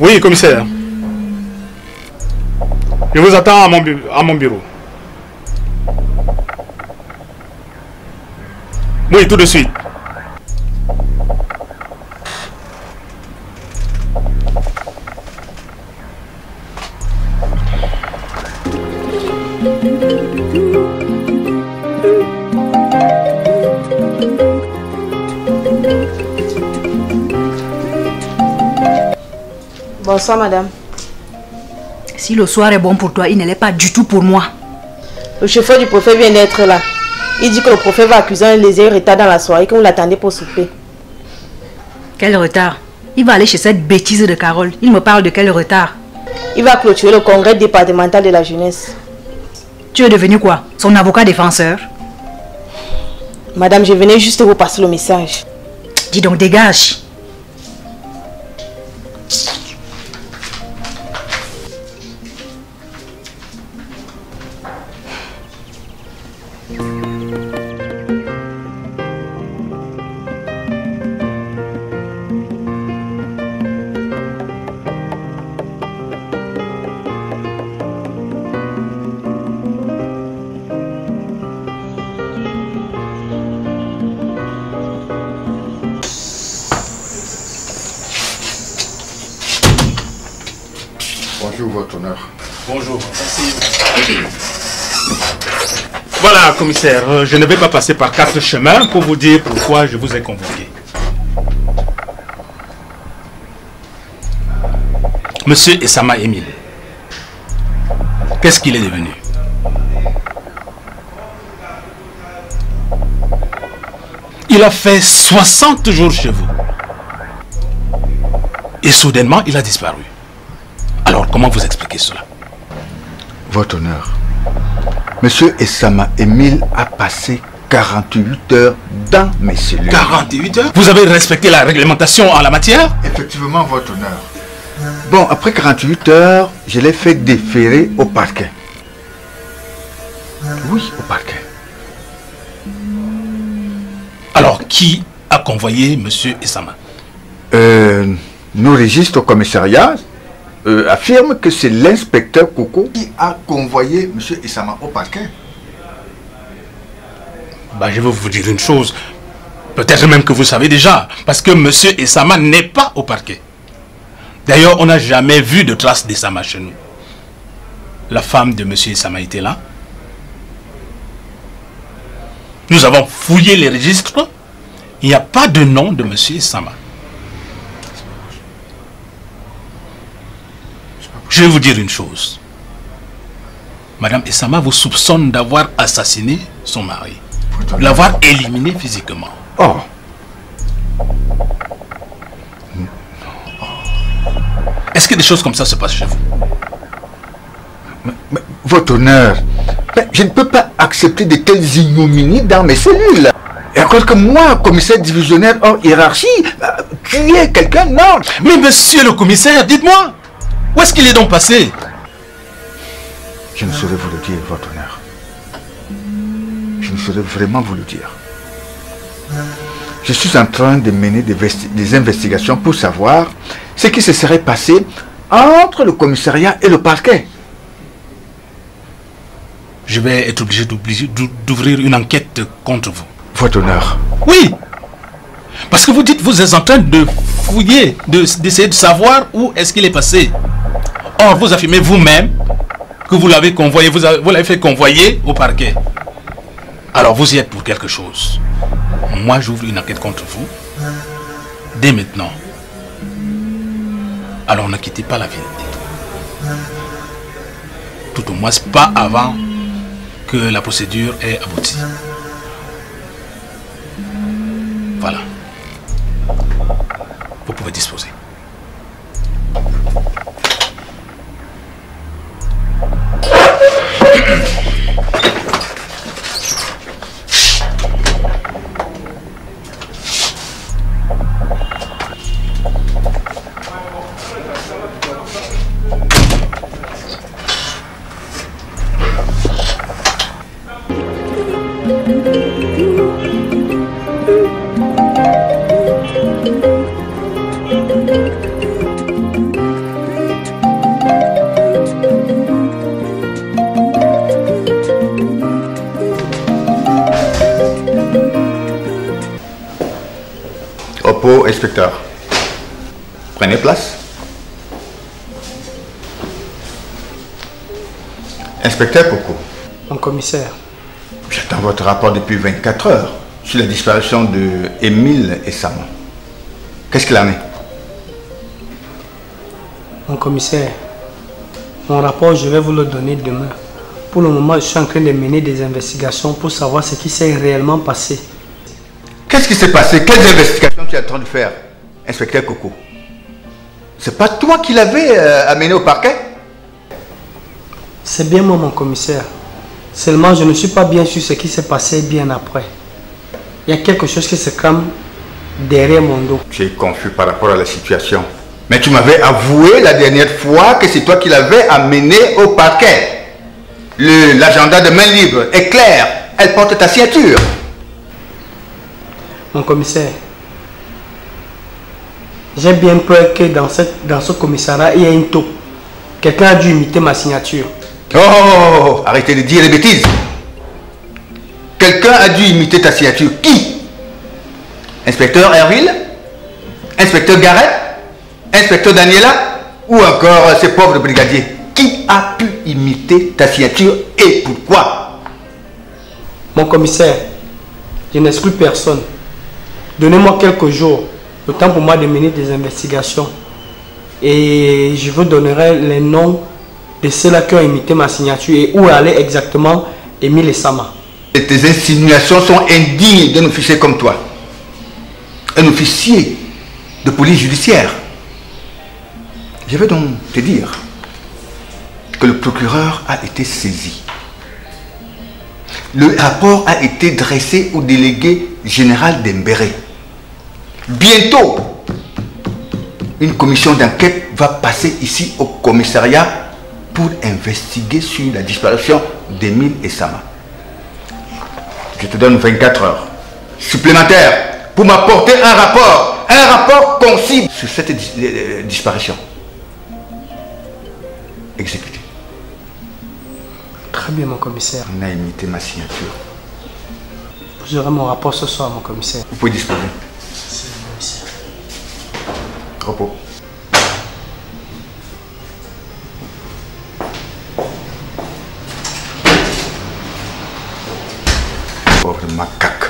Oui, commissaire. Je vous attends à mon bureau. Oui, tout de suite. Bonsoir, madame. Si le soir est bon pour toi, il ne l'est pas du tout pour moi. Le chauffeur du prophète vient d'être là. Il dit que le prophète va accuser un léger retard dans la soirée, que vous l'attendez pour souper. Quel retard? Il va aller chez cette bêtise de Carole. Il me parle de quel retard? Il va clôturer le congrès départemental de la jeunesse. Tu es devenu quoi? Son avocat défenseur? Madame, je venais juste vous passer le message. Dis donc, dégage. Bonjour, votre honneur. Bonjour. Voilà, commissaire, je ne vais pas passer par 4 chemins pour vous dire pourquoi je vous ai convoqué. Monsieur Essama Emile, qu'est-ce qu'il est devenu? Il a fait 60 jours chez vous. Et soudainement, il a disparu. Alors, comment vous expliquez cela? Votre honneur, Monsieur Essama Emile a passé 48 heures dans mes cellules. 48 heures? Vous avez respecté la réglementation en la matière? Effectivement, votre honneur. Bon, après 48 heures, je l'ai fait déférer au parquet. Oui, au parquet. Alors, qui a convoyé Monsieur Essama? Nos registres au commissariat affirment que c'est l'inspecteur Coco qui a convoyé M. Essama au parquet. Bah, je vais vous dire une chose. Peut-être même que vous savez déjà. Parce que M. Essama n'est pas au parquet. D'ailleurs, on n'a jamais vu de traces d'Essama chez nous. La femme de M. Essama était là. Nous avons fouillé les registres. Il n'y a pas de nom de M. Essama. Je vais vous dire une chose. Madame Essama vous soupçonne d'avoir assassiné son mari. L'avoir éliminé physiquement. Oh. Est-ce que des choses comme ça se passent chez vous? Mais, votre honneur, je ne peux pas accepter de telles ignominies dans mes cellules. Et encore que moi, commissaire divisionnaire hors hiérarchie, tuer quelqu'un, non. Mais monsieur le commissaire, dites-moi, où est-ce qu'il est donc passé? Je ne saurais vous le dire, votre honneur. Je ne saurais vraiment vous le dire. Je suis en train de mener des investigations pour savoir ce qui se serait passé entre le commissariat et le parquet. Je vais être obligé d'ouvrir une enquête contre vous. Votre honneur. Oui. Parce que vous dites, vous êtes en train de fouiller, d'essayer de savoir où est-ce qu'il est passé. Or, vous affirmez vous-même que vous l'avez convoyé, vous l'avez fait convoyer au parquet. Alors, vous y êtes pour quelque chose. Moi, j'ouvre une enquête contre vous. Dès maintenant. Alors, ne quittez pas la ville. Tout au moins pas avant que la procédure ait abouti. Voilà. Vous pouvez disposer. Opo, inspecteur. Prenez place. Inspecteur Coco. Mon commissaire. J'attends votre rapport depuis 24 heures sur la disparition de Émile et Sama. Qu'est-ce qu'il en est? Mon commissaire, mon rapport, je vais vous le donner demain. Pour le moment, je suis en train de mener des investigations pour savoir ce qui s'est réellement passé. Qu'est-ce qui s'est passé? Quelles investigations tu es en train de faire, inspecteur Coco? C'est pas toi qui l'avais amené au parquet? C'est bien moi, mon commissaire. Seulement, je ne suis pas bien sûr ce qui s'est passé bien après. Il y a quelque chose qui se crame derrière mon dos. Tu es confus par rapport à la situation. Mais tu m'avais avoué la dernière fois que c'est toi qui l'avais amené au parquet. L'agenda de main libre est clair. Elle porte ta signature. Mon commissaire, j'ai bien peur que dans ce commissariat, il y ait une taupe. Quelqu'un a dû imiter ma signature. Oh, arrêtez de dire les bêtises. Quelqu'un a dû imiter ta signature. Qui? Inspecteur Herville? Inspecteur Garrett? Inspecteur Daniela? Ou encore ces pauvres brigadiers? Qui a pu imiter ta signature et pourquoi? Mon commissaire, je n'exclus personne. Donnez-moi quelques jours, le temps pour moi de mener des investigations. Et je vous donnerai les noms de ceux-là qui ont imité ma signature et où allait exactement Émile et Sama. Et tes insinuations sont indignes d'un officier comme toi. Un officier de police judiciaire. Je vais donc te dire que le procureur a été saisi. Le rapport a été dressé au délégué général d'Embéré. Bientôt, une commission d'enquête va passer ici au commissariat pour investiguer sur la disparition d'Émile et Sama. Je te donne 24 heures supplémentaires pour m'apporter un rapport concis sur cette disparition. Exécuté. Très bien, mon commissaire. On a imité ma signature. Vous aurez mon rapport ce soir, mon commissaire. Vous pouvez disposer. Merci, mon commissaire. Repos. Pauvre macaque.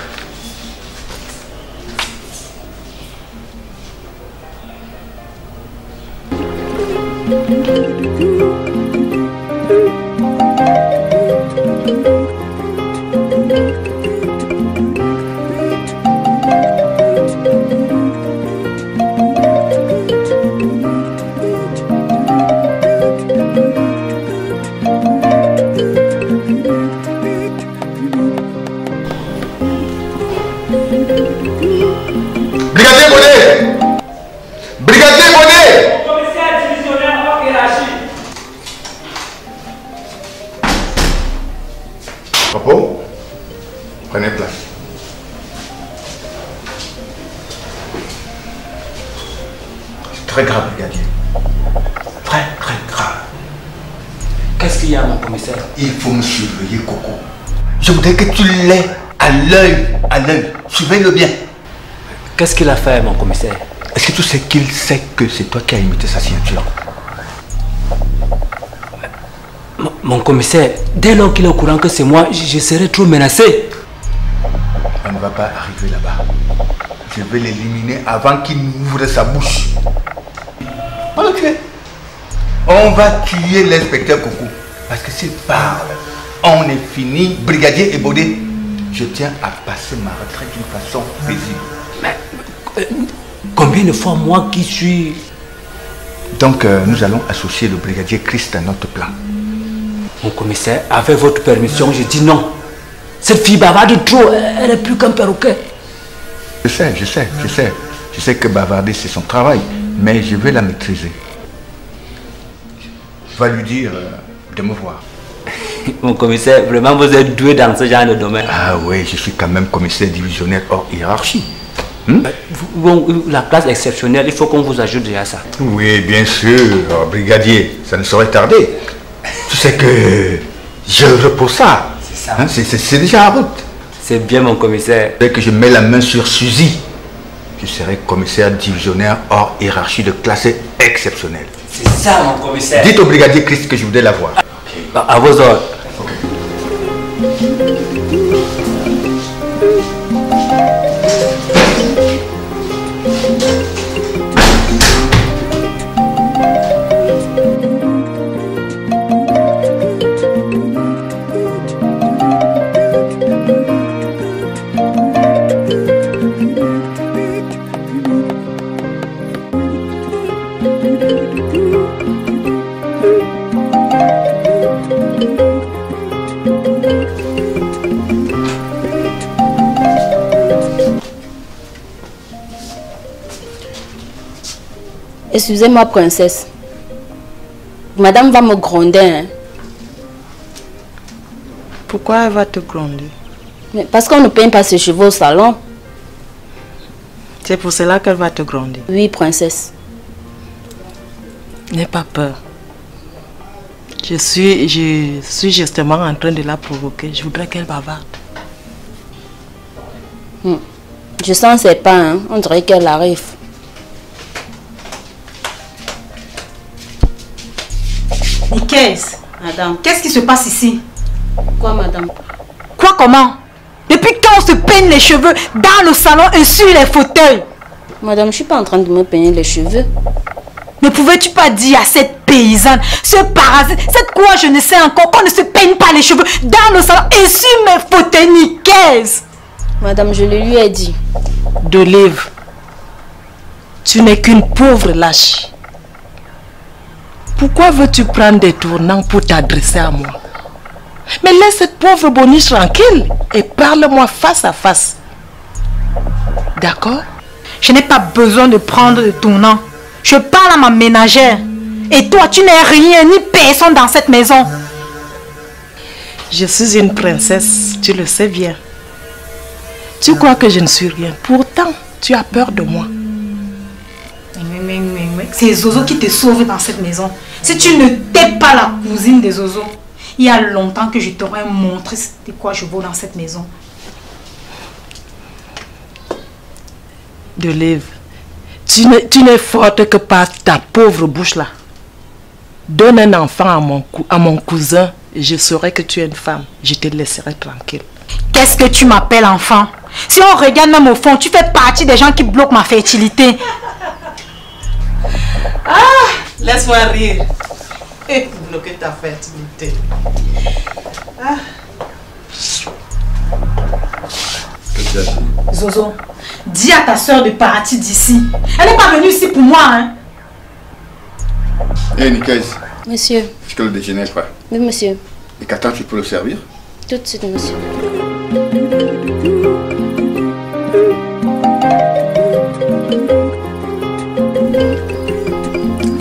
Repos. Prenez place. C'est très grave, brigadier. Très, très grave. Qu'est-ce qu'il y a, mon commissaire? Il faut me surveiller, Coco. Je voudrais que tu l'aies à l'œil, Surveille-le bien. Qu'est-ce qu'il a fait, mon commissaire? Est-ce que tu sais qu'il sait que c'est toi qui as imité sa signature? Mon commissaire, dès lors qu'il est au courant que c'est moi, je serai trop menacé. On ne va pas arriver là-bas. Je vais l'éliminer avant qu'il n'ouvre sa bouche. On va le tuer. On va tuer l'inspecteur Coco. Parce que s'il parle, on est fini. Brigadier Ebodé, je tiens à passer ma retraite d'une façon paisible. Mais combien de fois moi qui suis... Donc nous allons associer le brigadier Christ à notre plan. Mon commissaire, avec votre permission, je dis non. Cette fille bavarde trop, elle est plus qu'un perroquet. Je sais que bavarder c'est son travail, mais je vais la maîtriser. Je vais lui dire de me voir. Mon commissaire, vraiment vous êtes doué dans ce genre de domaine. Ah oui, je suis quand même commissaire divisionnaire hors hiérarchie. Bon, la place exceptionnelle, il faut qu'on vous ajoute déjà ça. Oui, bien sûr, brigadier, ça ne saurait tarder. Tu sais que je repose ça. C'est ça. Hein, c'est déjà en route. C'est bien, mon commissaire. Dès que je mets la main sur Suzy, je serai commissaire divisionnaire hors hiérarchie de classe exceptionnelle. C'est ça, mon commissaire. Dites au brigadier Christ que je voudrais la voir. Okay. À vos ordres. Excusez-moi, princesse. Madame va me gronder. Hein? Pourquoi elle va te gronder? Mais parce qu'on ne peigne pas ses cheveux au salon. C'est pour cela qu'elle va te gronder? Oui, princesse. N'aie pas peur. Je suis justement en train de la provoquer. Je voudrais qu'elle bavarde. Je sens ses pas, hein? On dirait qu'elle arrive. Nicaise, madame, qu'est-ce qui se passe ici? Quoi, madame? Quoi, comment? Depuis quand on se peigne les cheveux dans le salon et sur les fauteuils? Madame, je ne suis pas en train de me peigner les cheveux. Ne pouvais-tu pas dire à cette paysanne, ce parasite, cette quoi je ne sais encore, qu'on ne se peigne pas les cheveux dans le salon et sur mes fauteuils, Nicaise? Madame, je le lui ai dit. D'Olive, tu n'es qu'une pauvre lâche. Pourquoi veux-tu prendre des tournants pour t'adresser à moi? Mais laisse cette pauvre boniche tranquille et parle-moi face à face. D'accord? Je n'ai pas besoin de prendre de tournants. Je parle à ma ménagère. Et toi, tu n'es rien ni personne dans cette maison. Je suis une princesse, tu le sais bien. Tu crois que je ne suis rien. Pourtant, tu as peur de moi. C'est Zozo qui te sauve dans cette maison. Si tu ne t'es pas la cousine de Zozo, il y a longtemps que je t'aurais montré de quoi je vaux dans cette maison. D'Olive, tu n'es forte que par ta pauvre bouche là. Donne un enfant à mon cousin et je saurai que tu es une femme. Je te laisserai tranquille. Qu'est-ce que tu m'appelles enfant? Si on regarde même au fond, tu fais partie des gens qui bloquent ma fertilité. Ah, laisse-moi rire. Et bloquer ta fertilité. Ah. Zozo, dis à ta soeur de partir d'ici. Elle n'est pas venue ici pour moi, hein. Hé, Nicaise. Monsieur. Est-ce que le déjeuner est prêt? Oui, monsieur. Et qu'attends, tu peux le servir? Tout de suite, monsieur.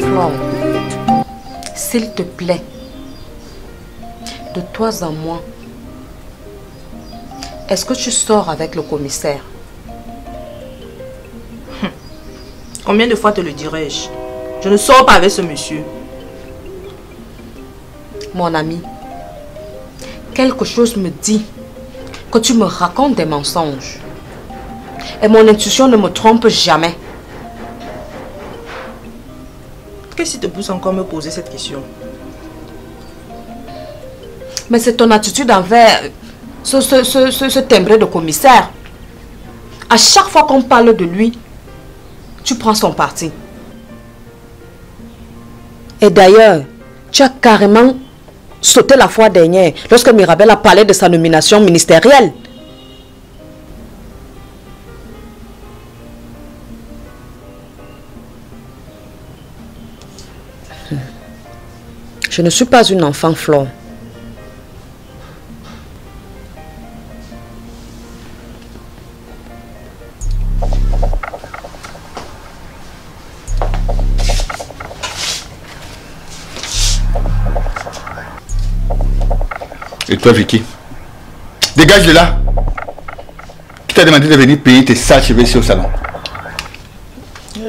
Flore, s'il te plaît, de toi à moi, est-ce que tu sors avec le commissaire? Combien de fois te le dirai-je? Je ne sors pas avec ce monsieur. Mon ami, quelque chose me dit que tu me racontes des mensonges. Et mon intuition ne me trompe jamais. Qu'est-ce qui te pousse encore à me poser cette question? Mais c'est ton attitude envers ce timbré de commissaire. À chaque fois qu'on parle de lui, tu prends son parti. Et d'ailleurs, tu as carrément sauté la fois dernière lorsque Mirabel a parlé de sa nomination ministérielle. Je ne suis pas une enfant Flore. Et toi, Vicky, dégage de là. Qui t'a demandé de venir payer tes sales cheveux ici au salon?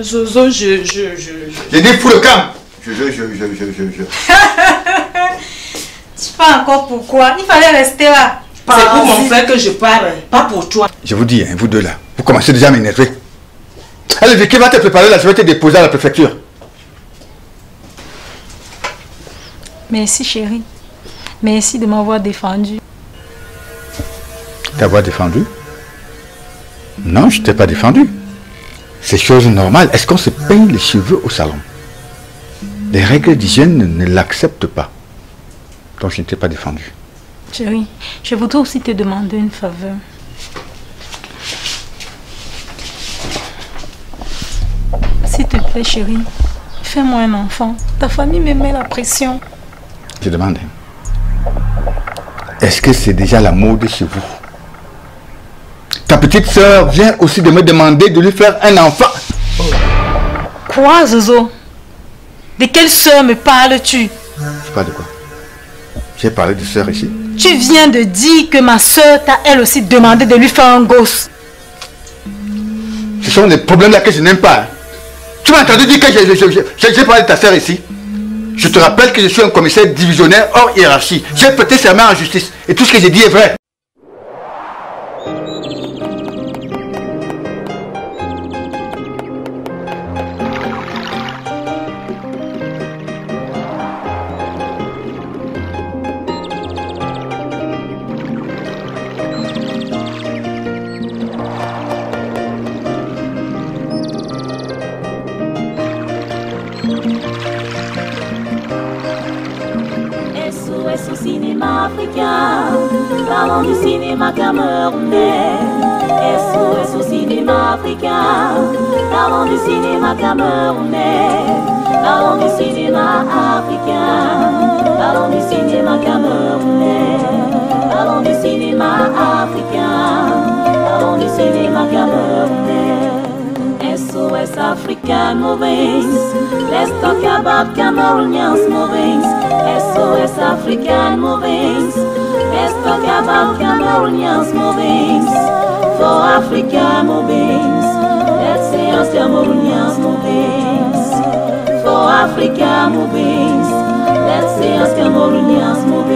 Zozo, J'ai dit fous le camp. Tu sais pas encore pourquoi. Il fallait rester là. C'est pour mon frère que je parle, pas pour toi. Je vous dis, hein, vous deux là, vous commencez déjà à m'énerver. Allez, Vicky, va te préparer là, je vais te déposer à la préfecture. Merci chérie. Merci de m'avoir défendu. T'avoir défendu? Non, je t'ai pas défendu. C'est chose normale. Est-ce qu'on se peigne les cheveux au salon? Les règles d'hygiène ne l'acceptent pas. Donc je ne t'ai pas défendu. Chérie, je voudrais aussi te demander une faveur. S'il te plaît chérie, fais-moi un enfant. Ta famille me met la pression. Je demande. Est-ce que c'est déjà la mode chez vous? Ta petite soeur vient aussi de me demander de lui faire un enfant. Quoi, Zozo? De quelle soeur me parles-tu? Je parle de quoi? J'ai parlé de soeur ici. Tu viens de dire que ma soeur t'a elle aussi demandé de lui faire un gosse. Ce sont les problèmes là que je n'aime pas. Tu m'as entendu dire que j'ai parlé de ta soeur ici? Je te rappelle que je suis un commissaire divisionnaire hors hiérarchie. J'ai prêté serment en justice. Et tout ce que j'ai dit est vrai. SOS au cinéma africain, parlons du cinéma camerounais. SOS au cinéma africain, parlons du cinéma camerounais. Parlons du cinéma africain, parlons du cinéma camerounais. Parlons du cinéma africain, parlons du cinéma camerounais. SOS African movies, let's talk about Cameroonians movies. SOS African movies, let's talk about Cameroonians movies. For African movies, let's see us Cameroonians movies. For African movies, let's see us Cameroonians movies.